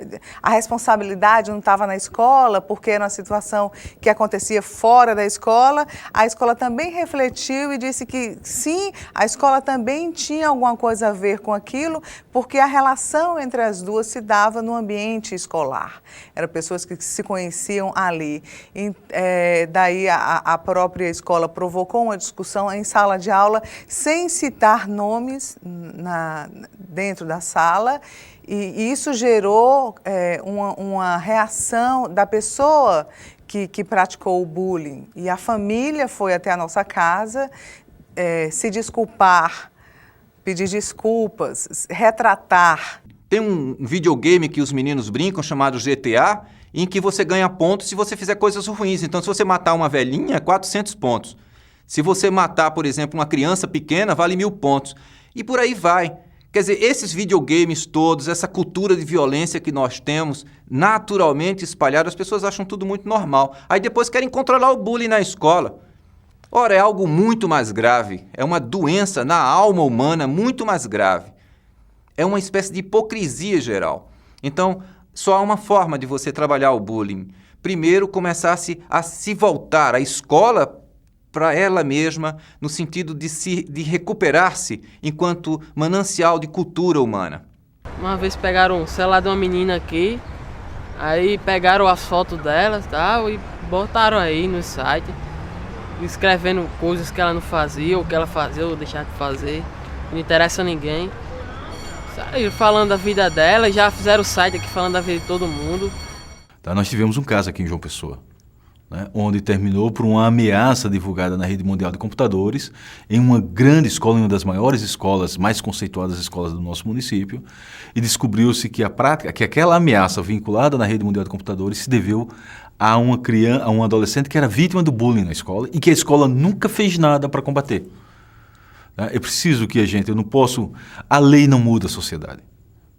responsabilidade não estava na escola, porque era uma situação que acontecia fora da escola, a escola também refletiu e disse que sim, a escola também tinha alguma coisa a ver com aquilo, porque a relação entre as duas se dava no ambiente escolar. Eram pessoas que se conheciam ali. E, daí a própria escola provocou uma discussão em sala de aula, sem citar nomes dentro da sala, e isso gerou uma reação da pessoa que praticou o bullying. E a família foi até a nossa casa se desculpar, pedir desculpas, retratar. Tem um videogame que os meninos brincam chamado GTA, em que você ganha pontos se você fizer coisas ruins. Então, se você matar uma velhinha, 400 pontos. Se você matar, por exemplo, uma criança pequena, vale 1000 pontos. E por aí vai. Quer dizer, esses videogames todos, essa cultura de violência que nós temos, naturalmente espalhada, as pessoas acham tudo muito normal. Aí depois querem controlar o bullying na escola. Ora, é algo muito mais grave. É uma doença na alma humana muito mais grave. É uma espécie de hipocrisia geral. Então, só há uma forma de você trabalhar o bullying. Primeiro, começar a se voltar à escola para ela mesma, no sentido de recuperar-se enquanto manancial de cultura humana. Uma vez pegaram o celular de uma menina aqui, aí pegaram as fotos dela e tal, e botaram aí no site, escrevendo coisas que ela não fazia, ou que ela fazia ou deixava de fazer, não interessa a ninguém. Saíram falando da vida dela, já fizeram o site aqui falando da vida de todo mundo. Tá, nós tivemos um caso aqui em João Pessoa, né, onde terminou por uma ameaça divulgada na Rede Mundial de Computadores, em uma grande escola, em uma das maiores escolas, mais conceituadas escolas do nosso município, e descobriu-se que aquela ameaça vinculada na Rede Mundial de Computadores se deveu a uma criança, a um adolescente que era vítima do bullying na escola e que a escola nunca fez nada para combater. É preciso que a lei não muda a sociedade.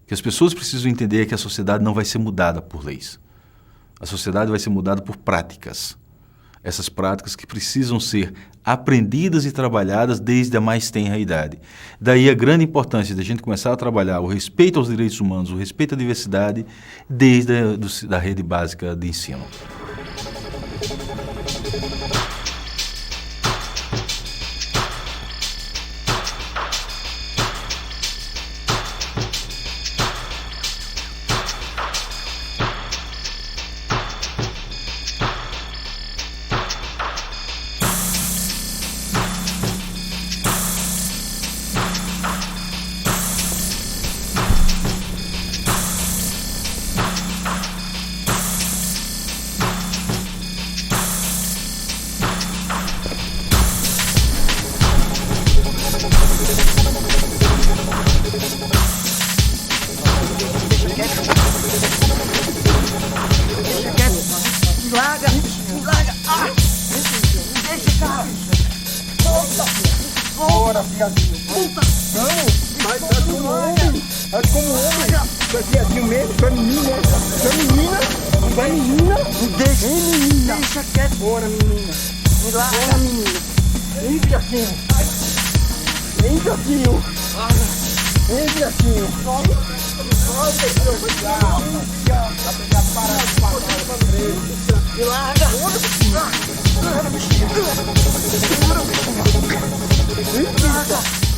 O que as pessoas precisam entender é que a sociedade não vai ser mudada por leis. A sociedade vai ser mudada por práticas. Essas práticas que precisam ser aprendidas e trabalhadas desde a mais tenra idade. Daí a grande importância de a gente começar a trabalhar o respeito aos direitos humanos, o respeito à diversidade, desde a rede básica de ensino.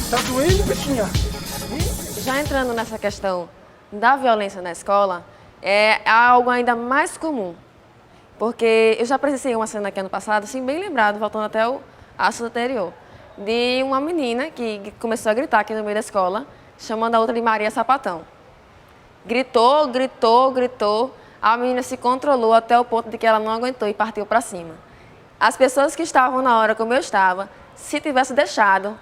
Tá doendo, bichinha? Já entrando nessa questão da violência na escola, é algo ainda mais comum. Porque eu já presenciei uma cena aqui ano passado, assim, bem lembrado, voltando até o assunto anterior, de uma menina que começou a gritar aqui no meio da escola, chamando a outra de Maria Sapatão. Gritou, gritou, gritou, a menina se controlou até o ponto de que ela não aguentou e partiu para cima. As pessoas que estavam na hora como eu estava, se tivesse deixado,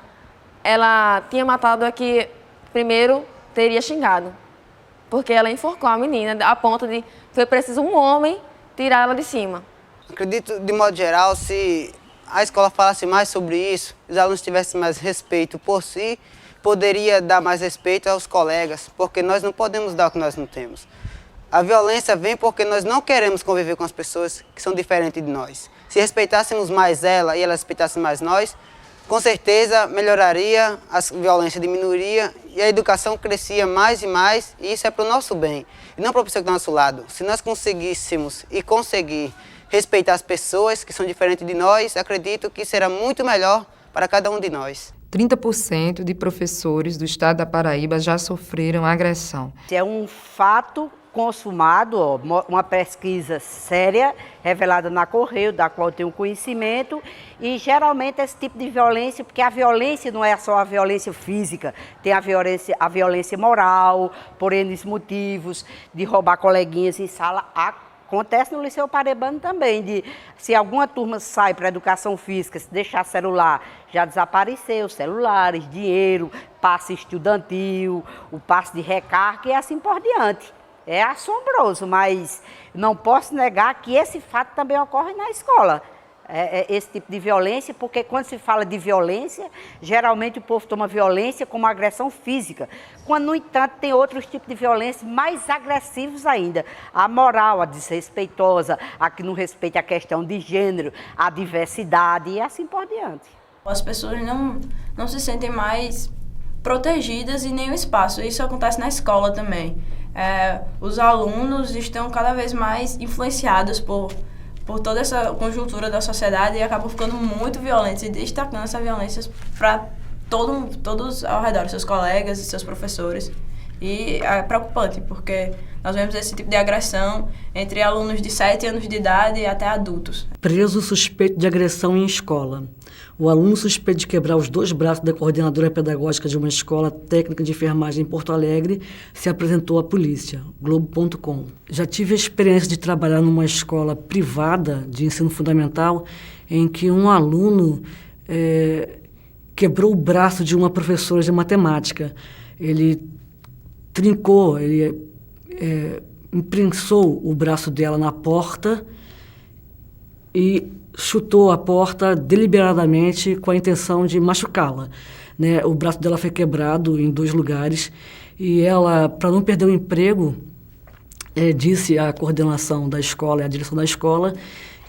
ela tinha matado aqui, primeiro, teria xingado. Porque ela enforcou a menina a ponto de foi preciso um homem tirar ela de cima. Acredito, de modo geral, se a escola falasse mais sobre isso, os alunos tivessem mais respeito por si, poderia dar mais respeito aos colegas, porque nós não podemos dar o que nós não temos. A violência vem porque nós não queremos conviver com as pessoas que são diferentes de nós. Se respeitássemos mais ela e ela respeitasse mais nós, com certeza melhoraria, a violência diminuiria e a educação crescia mais e mais, e isso é para o nosso bem, e não para a pessoa que está do nosso lado. Se nós conseguíssemos e conseguir respeitar as pessoas que são diferentes de nós, acredito que será muito melhor para cada um de nós. 30% de professores do estado da Paraíba já sofreram agressão. É um fato consumado, ó, uma pesquisa séria, revelada na Correio, da qual eu tenho conhecimento, e geralmente esse tipo de violência, porque a violência não é só a violência física, tem a violência moral, por N motivos, de roubar coleguinhas em sala. Acontece no Liceu Paraibano também, se alguma turma sai para a educação física, se deixar celular, já desapareceu, celulares, dinheiro, passe estudantil, o passe de recarga e assim por diante. É assombroso, mas não posso negar que esse fato também ocorre na escola. Esse tipo de violência, porque quando se fala de violência, geralmente o povo toma violência como agressão física, quando, no entanto, tem outros tipos de violência mais agressivos ainda. A moral, a desrespeitosa, a que não respeita a questão de gênero, a diversidade e assim por diante. As pessoas não se sentem mais protegidas em nenhum espaço. Isso acontece na escola também. Os alunos estão cada vez mais influenciados por toda essa conjuntura da sociedade e acabam ficando muito violentos e destacando essa violência para todos ao redor, seus colegas e seus professores. E é preocupante, porque nós vemos esse tipo de agressão entre alunos de 7 anos de idade até adultos. Preso suspeito de agressão em escola. O aluno suspeito de quebrar os 2 braços da coordenadora pedagógica de uma escola técnica de enfermagem em Porto Alegre se apresentou à polícia, Globo.com. Já tive a experiência de trabalhar numa escola privada de ensino fundamental em que um aluno quebrou o braço de uma professora de matemática. Ele trincou, imprensou o braço dela na porta e chutou a porta deliberadamente com a intenção de machucá-la, né? O braço dela foi quebrado em 2 lugares e ela, para não perder o emprego, disse à coordenação da escola e à direção da escola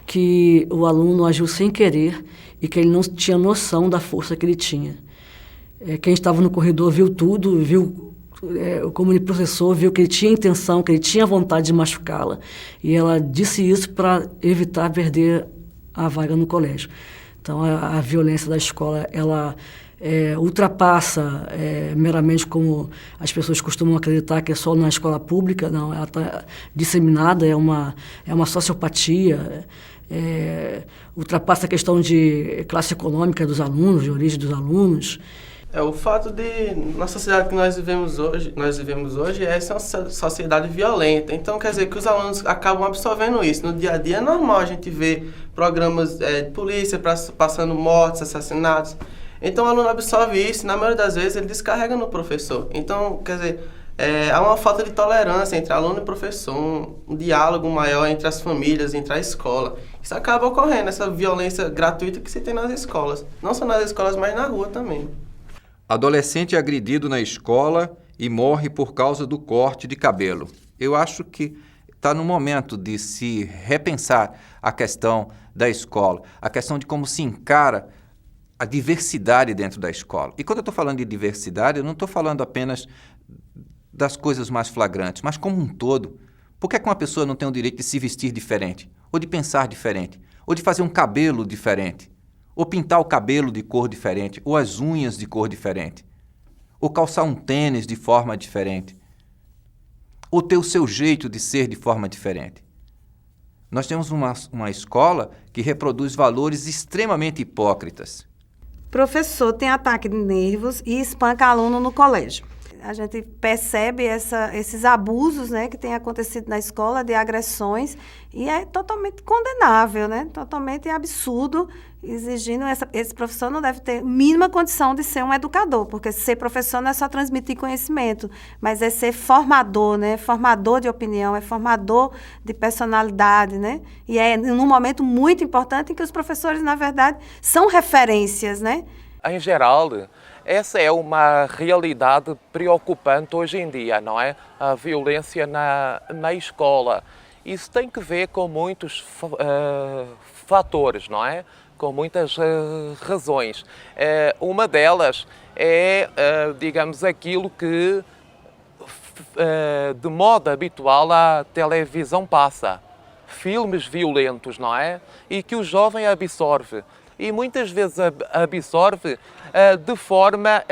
que o aluno agiu sem querer e que ele não tinha noção da força que ele tinha. Quem estava no corredor viu tudo, como professor, viu que ele tinha intenção, que ele tinha vontade de machucá-la, e ela disse isso para evitar perder a vaga no colégio. Então, a violência da escola, ela ultrapassa meramente como as pessoas costumam acreditar que é só na escola pública. Não, ela está disseminada, é uma sociopatia, ultrapassa a questão de classe econômica dos alunos, de origem dos alunos. O fato de, na sociedade que nós vivemos hoje é essa sociedade violenta. Então, quer dizer que os alunos acabam absorvendo isso. No dia a dia é normal a gente ver programas de polícia passando mortes, assassinatos. Então, o aluno absorve isso e, na maioria das vezes, ele descarrega no professor. Então, quer dizer, há uma falta de tolerância entre aluno e professor, um diálogo maior entre as famílias, entre a escola. Isso acaba ocorrendo, essa violência gratuita que se tem nas escolas. Não só nas escolas, mas na rua também. Adolescente é agredido na escola e morre por causa do corte de cabelo. Eu acho que está no momento de se repensar a questão da escola, a questão de como se encara a diversidade dentro da escola. E quando eu estou falando de diversidade, eu não estou falando apenas das coisas mais flagrantes, mas como um todo. Por que uma pessoa não tem o direito de se vestir diferente, ou de pensar diferente, ou de fazer um cabelo diferente? Ou pintar o cabelo de cor diferente, ou as unhas de cor diferente, ou calçar um tênis de forma diferente, ou ter o seu jeito de ser de forma diferente. Nós temos uma escola que reproduz valores extremamente hipócritas. Professor tem ataque de nervos e espanca aluno no colégio. A gente percebe esses abusos, né, que têm acontecido na escola, de agressões, e é totalmente condenável, né? Totalmente absurdo exigindo, esse professor não deve ter mínima condição de ser um educador, porque ser professor não é só transmitir conhecimento, mas é ser formador, né? Formador de opinião, é formador de personalidade, né? E é num momento muito importante em que os professores, na verdade, são referências, né? Em geral, essa é uma realidade preocupante hoje em dia, não é? A violência na escola. Isso tem que ver com muitos fatores, não é? Com muitas razões. Uma delas é, digamos, aquilo que de modo habitual a televisão passa. Filmes violentos, não é? E que o jovem absorve. E muitas vezes absorve de forma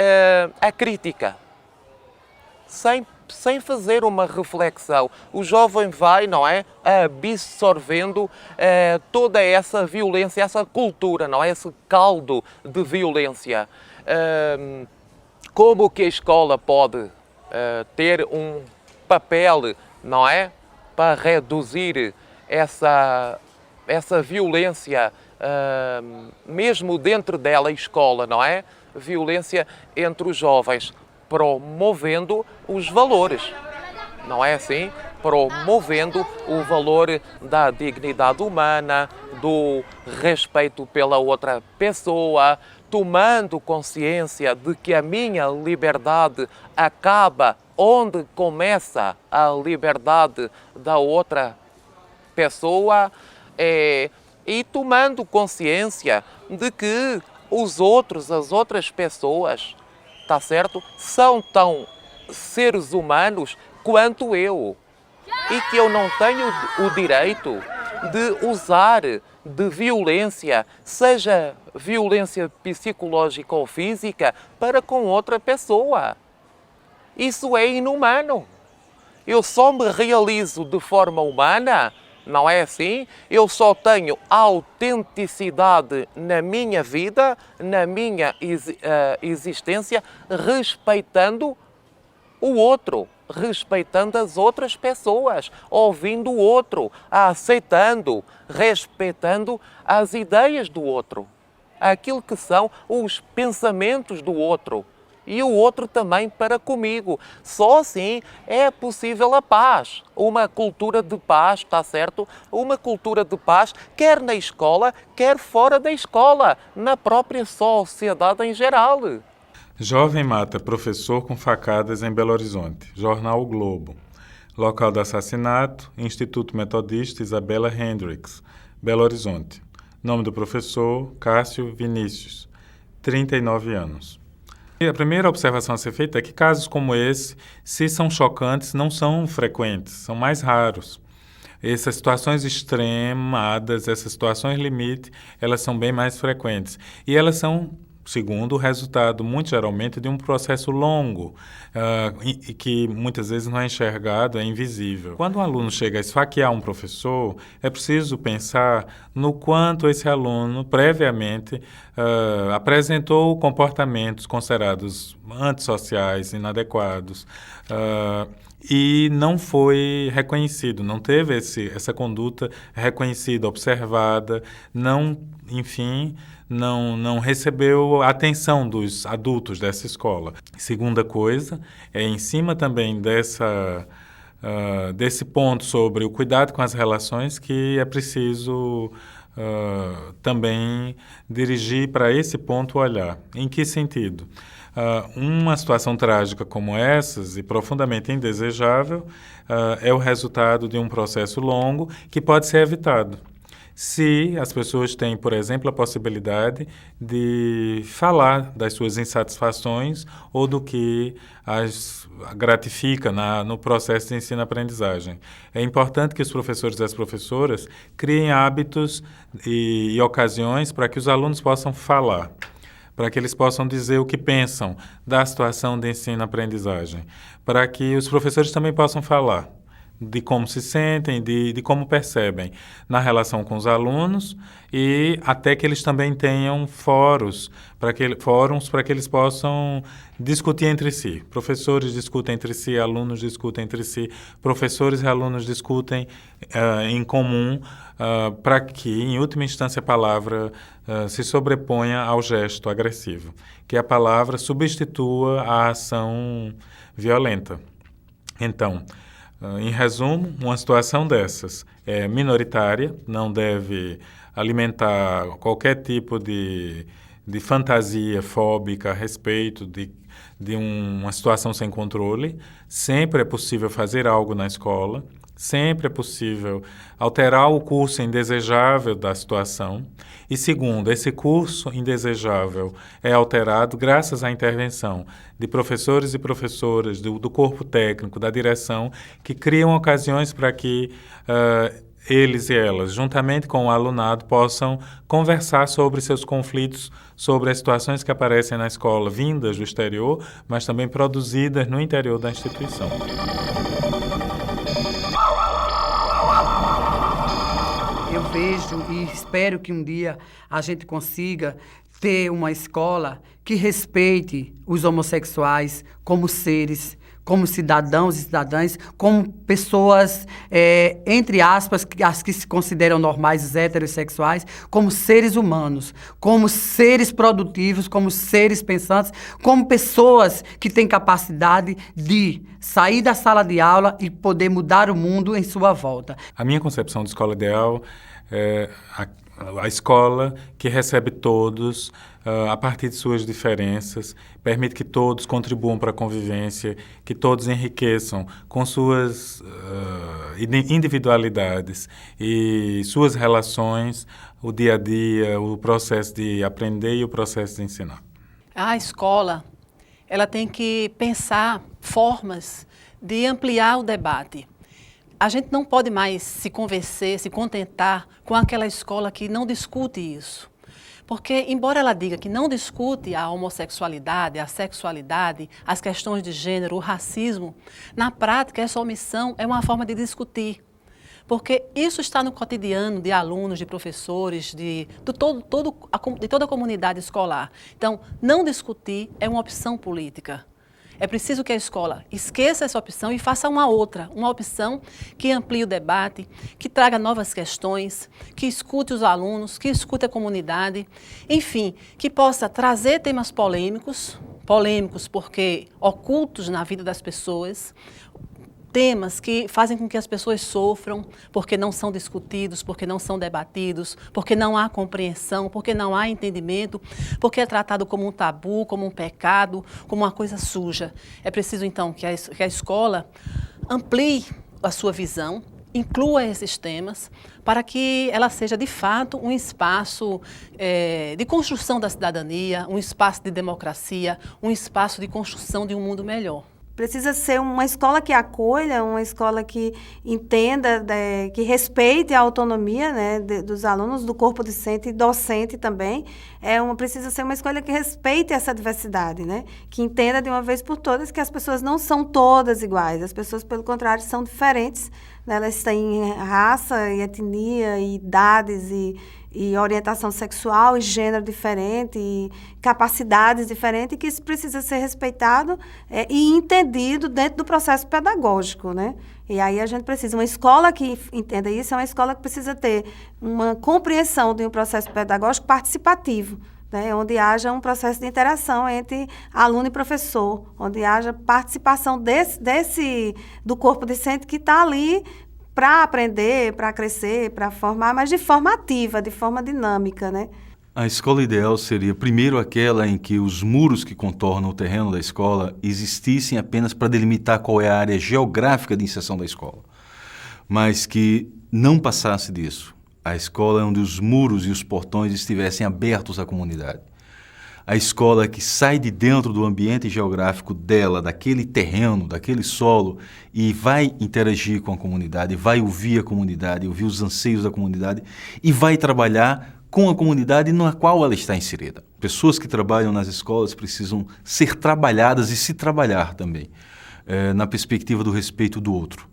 acrítica, sem fazer uma reflexão. O jovem vai, não é, absorvendo toda essa violência, essa cultura, não é, esse caldo de violência. Como que a escola pode ter um papel, não é, para reduzir essa violência, mesmo dentro dela, a escola, não é? Violência entre os jovens, promovendo os valores, não é assim? Promovendo o valor da dignidade humana, do respeito pela outra pessoa, tomando consciência de que a minha liberdade acaba onde começa a liberdade da outra pessoa, e tomando consciência de que os outros, as outras pessoas, tá certo? São tão seres humanos quanto eu. E que eu não tenho o direito de usar de violência, seja violência psicológica ou física, para com outra pessoa. Isso é inumano. Eu só me realizo de forma humana, não é assim? Eu só tenho autenticidade na minha vida, na minha existência, respeitando o outro, respeitando as outras pessoas, ouvindo o outro, aceitando, respeitando as ideias do outro, aquilo que são os pensamentos do outro. E o outro também para comigo. Só assim é possível a paz. Uma cultura de paz, está certo? Uma cultura de paz, quer na escola, quer fora da escola, na própria sociedade em geral. Jovem mata professor com facadas em Belo Horizonte. Jornal O Globo. Local do assassinato, Instituto Metodista Isabela Hendricks, Belo Horizonte. Nome do professor, Cássio Vinícius, 39 anos. E a primeira observação a ser feita é que casos como esse, se são chocantes, não são frequentes, são mais raros. Essas situações extremadas, essas situações limite, elas são bem mais frequentes. E elas são, segundo, o resultado, muito geralmente, de um processo longo, e que muitas vezes não é enxergado, é invisível. Quando um aluno chega a esfaquear um professor, é preciso pensar no quanto esse aluno, previamente, apresentou comportamentos considerados antissociais, inadequados, e não foi reconhecido, não teve essa conduta reconhecida, observada, não, enfim, não recebeu a atenção dos adultos dessa escola. Segunda coisa, é em cima também desse ponto sobre o cuidado com as relações que é preciso também dirigir para esse ponto o olhar. Em que sentido? Uma situação trágica como essas, e profundamente indesejável, é o resultado de um processo longo que pode ser evitado. Se as pessoas têm, por exemplo, a possibilidade de falar das suas insatisfações ou do que as gratifica no processo de ensino-aprendizagem. É importante que os professores e as professoras criem hábitos e ocasiões para que os alunos possam falar, para que eles possam dizer o que pensam da situação de ensino-aprendizagem, para que os professores também possam falar de como se sentem, de como percebem na relação com os alunos, e até que eles também tenham fóruns para que eles possam discutir entre si. Professores discutem entre si, alunos discutem entre si, professores e alunos discutem em comum, para que, em última instância, a palavra se sobreponha ao gesto agressivo, que a palavra substitua a ação violenta. Então, em resumo, uma situação dessas é minoritária, não deve alimentar qualquer tipo de fantasia fóbica a respeito de uma situação sem controle. Sempre é possível fazer algo na escola, sempre é possível alterar o curso indesejável da situação. E segundo, esse curso indesejável é alterado graças à intervenção de professores e professoras, do corpo técnico, da direção, que criam ocasiões para que eles e elas, juntamente com o alunado, possam conversar sobre seus conflitos, sobre as situações que aparecem na escola, vindas do exterior, mas também produzidas no interior da instituição. Eu vejo e espero que um dia a gente consiga ter uma escola que respeite os homossexuais como seres, como cidadãos e cidadãs, como pessoas, entre aspas, as que se consideram normais, heterossexuais, como seres humanos, como seres produtivos, como seres pensantes, como pessoas que têm capacidade de sair da sala de aula e poder mudar o mundo em sua volta. A minha concepção de escola ideal é a escola que recebe todos a partir de suas diferenças, permite que todos contribuam para a convivência, que todos enriqueçam com suas individualidades e suas relações, o dia a dia, o processo de aprender e o processo de ensinar. A escola, ela tem que pensar formas de ampliar o debate. A gente não pode mais se convencer, se contentar com aquela escola que não discute isso. Porque, embora ela diga que não discute a homossexualidade, a sexualidade, as questões de gênero, o racismo, na prática essa omissão é uma forma de discutir. Porque isso está no cotidiano de alunos, de professores, de toda a comunidade escolar. Então, não discutir é uma opção política. É preciso que a escola esqueça essa opção e faça uma outra, uma opção que amplie o debate, que traga novas questões, que escute os alunos, que escute a comunidade, enfim, que possa trazer temas polêmicos porque ocultos na vida das pessoas, temas que fazem com que as pessoas sofram, porque não são discutidos, porque não são debatidos, porque não há compreensão, porque não há entendimento, porque é tratado como um tabu, como um pecado, como uma coisa suja. É preciso, então, que a escola amplie a sua visão, inclua esses temas, para que ela seja, de fato, um espaço de construção da cidadania, um espaço de democracia, um espaço de construção de um mundo melhor. Precisa ser uma escola que acolha, uma escola que entenda, que respeite a autonomia, né, dos alunos, do corpo docente e docente também. Precisa ser uma escola que respeite essa diversidade, né, que entenda de uma vez por todas que as pessoas não são todas iguais. As pessoas, pelo contrário, são diferentes. Né, elas têm raça, e etnia, e idades, e orientação sexual e gênero diferente, e capacidades diferentes, e que isso precisa ser respeitado e entendido dentro do processo pedagógico, né? E aí a gente precisa, uma escola que entenda isso, é uma escola que precisa ter uma compreensão de um processo pedagógico participativo, né? Onde haja um processo de interação entre aluno e professor, onde haja participação do corpo docente que está ali para aprender, para crescer, para formar, mas de forma ativa, de forma dinâmica, né? A escola ideal seria, primeiro, aquela em que os muros que contornam o terreno da escola existissem apenas para delimitar qual é a área geográfica de inserção da escola, mas que não passasse disso. A escola é onde os muros e os portões estivessem abertos à comunidade. A escola que sai de dentro do ambiente geográfico dela, daquele terreno, daquele solo, e vai interagir com a comunidade, vai ouvir a comunidade, ouvir os anseios da comunidade e vai trabalhar com a comunidade na qual ela está inserida. Pessoas que trabalham nas escolas precisam ser trabalhadas e se trabalhar também, na perspectiva do respeito do outro.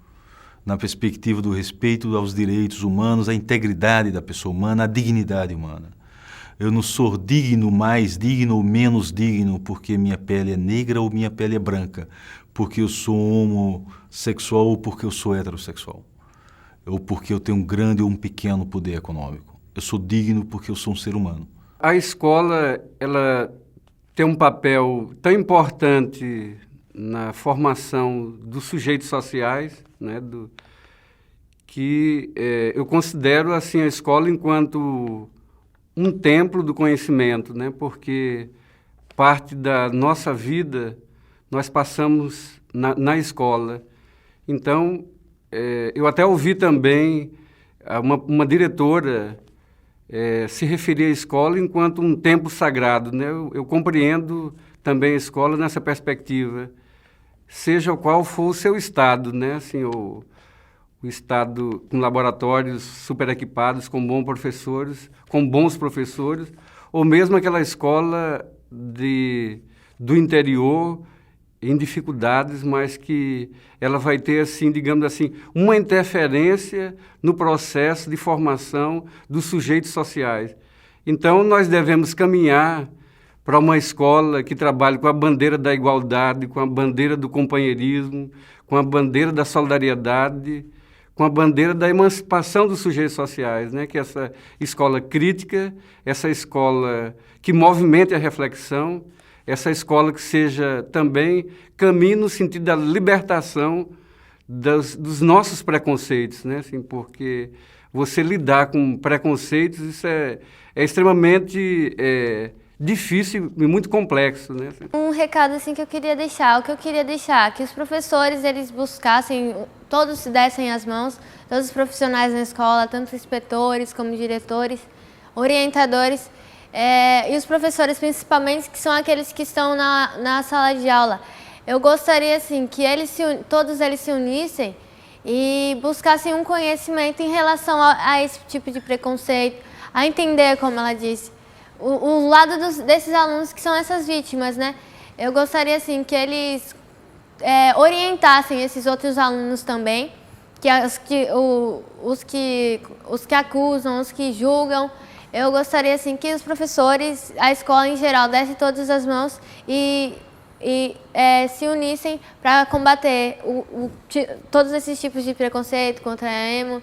na perspectiva do respeito aos direitos humanos, à integridade da pessoa humana, à dignidade humana. Eu não sou digno, mais digno ou menos digno porque minha pele é negra ou minha pele é branca, porque eu sou homossexual ou porque eu sou heterossexual, ou porque eu tenho um grande ou um pequeno poder econômico. Eu sou digno porque eu sou um ser humano. A escola, ela tem um papel tão importante na formação dos sujeitos sociais, né, que eu considero assim a escola enquanto um templo do conhecimento, né, porque parte da nossa vida nós passamos na escola. Então, eu até ouvi também uma diretora se referir à escola enquanto um templo sagrado, né? Eu compreendo também a escola nessa perspectiva, seja qual for o seu estado, né? Assim, o estado com laboratórios super equipados, com bons professores, ou mesmo aquela escola do interior, em dificuldades, mas que ela vai ter, assim, digamos assim, uma interferência no processo de formação dos sujeitos sociais. Então, nós devemos caminhar para uma escola que trabalhe com a bandeira da igualdade, com a bandeira do companheirismo, com a bandeira da solidariedade, com a bandeira da emancipação dos sujeitos sociais, né? Que essa escola crítica, essa escola que movimente a reflexão, essa escola que seja também caminho no sentido da libertação dos nossos preconceitos, né? Assim, porque você lidar com preconceitos, isso é extremamente difícil e muito complexo, né? Um recado assim que eu queria deixar, que os professores eles buscassem, todos se dessem as mãos, todos os profissionais na escola, tanto inspetores como diretores, orientadores, e os professores principalmente, que são aqueles que estão na sala de aula. Eu gostaria assim que todos eles se unissem e buscassem um conhecimento em relação a esse tipo de preconceito, a entender, como ela disse, o lado desses alunos que são essas vítimas, né? Eu gostaria assim que eles orientassem esses outros alunos também, os que acusam, os que julgam. Eu gostaria assim que os professores, a escola em geral, dessem todas as mãos e se unissem para combater todos esses tipos de preconceito contra emo,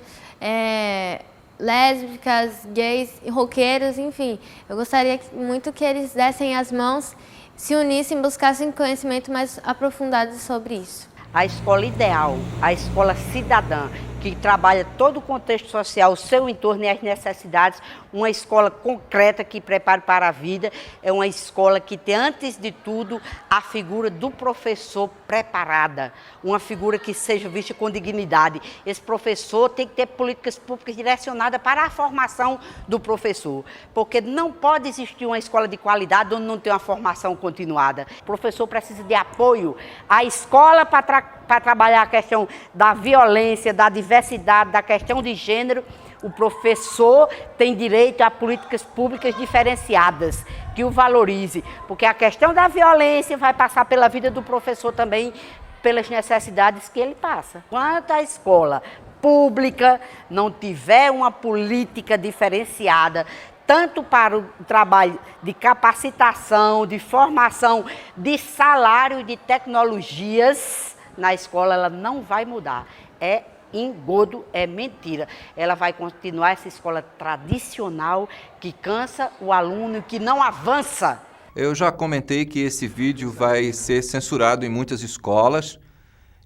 lésbicas, gays, roqueiros, enfim. Eu gostaria muito que eles dessem as mãos, se unissem, buscassem conhecimento mais aprofundado sobre isso. A escola ideal, a escola cidadã, que trabalha todo o contexto social, o seu entorno e as necessidades, uma escola concreta que prepare para a vida, é uma escola que tem, antes de tudo, a figura do professor preparada, uma figura que seja vista com dignidade. Esse professor tem que ter políticas públicas direcionadas para a formação do professor, porque não pode existir uma escola de qualidade onde não tem uma formação continuada. O professor precisa de apoio à escola para trabalhar a questão da violência, da diversidade, da questão de gênero. O professor tem direito a políticas públicas diferenciadas, que o valorize, porque a questão da violência vai passar pela vida do professor também, pelas necessidades que ele passa. Quanto a escola pública não tiver uma política diferenciada, tanto para o trabalho de capacitação, de formação, de salário e de tecnologias, na escola ela não vai mudar. É engodo, é mentira. Ela vai continuar essa escola tradicional que cansa o aluno, que não avança. Eu já comentei que esse vídeo vai ser censurado em muitas escolas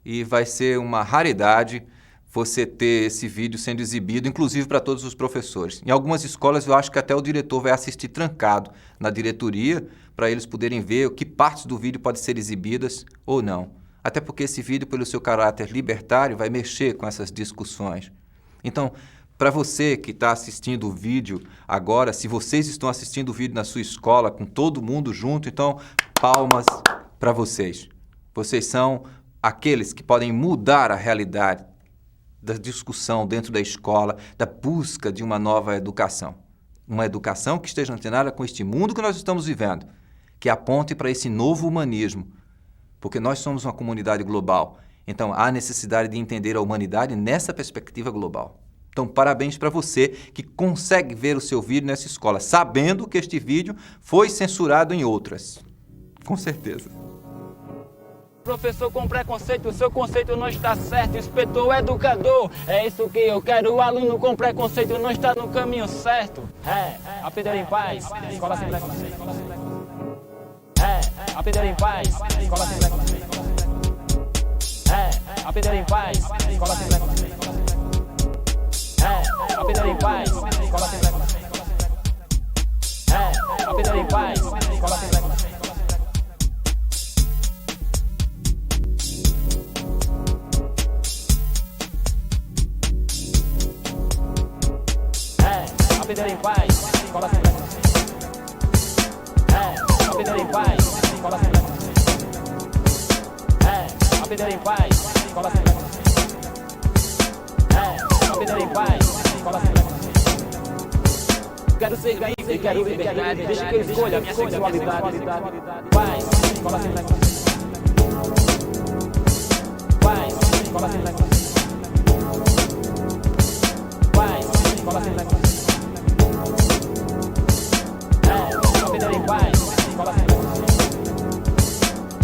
e vai ser uma raridade você ter esse vídeo sendo exibido, inclusive para todos os professores. Em algumas escolas eu acho que até o diretor vai assistir trancado na diretoria para eles poderem ver que partes do vídeo podem ser exibidas ou não. Até porque esse vídeo, pelo seu caráter libertário, vai mexer com essas discussões. Então, para você que está assistindo o vídeo agora, se vocês estão assistindo o vídeo na sua escola, com todo mundo junto, então, palmas para vocês. Vocês são aqueles que podem mudar a realidade da discussão dentro da escola, da busca de uma nova educação. Uma educação que esteja antenada com este mundo que nós estamos vivendo, que aponte para esse novo humanismo, porque nós somos uma comunidade global Então, há necessidade de entender a humanidade nessa perspectiva global. Então, parabéns para você que consegue ver o seu vídeo nessa escola, sabendo que este vídeo foi censurado em outras. Com certeza. Professor com preconceito, o seu conceito não está certo. Inspetor, educador, é isso que eu quero. O aluno com preconceito não está no caminho certo. Aprender em paz, escola sem preconceito. Aprender em paz, escola sem preconceito. Aprender em paz, escola sem preconceito. Aprender em paz, escola sem preconceito. Aprender em paz, escola sem preconceito. Aprender em paz, escola sem preconceito. Aprender em paz, escola sem preconceito. Aprender em paz, escola sem preconceito. Aprender em paz, escola sem preconceito. Quero ser livre, quero liberdade, deixa que eu escolha a minha sexualidade. Paz, escola sem preconceito. Paz, escola sem preconceito. Paz, escola sem preconceito. Aprender em paz, escola sem preconceito.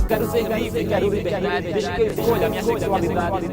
Quero ser livre, quero liberdade, deixa que eu escolha a minha sexualidade.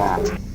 Wow.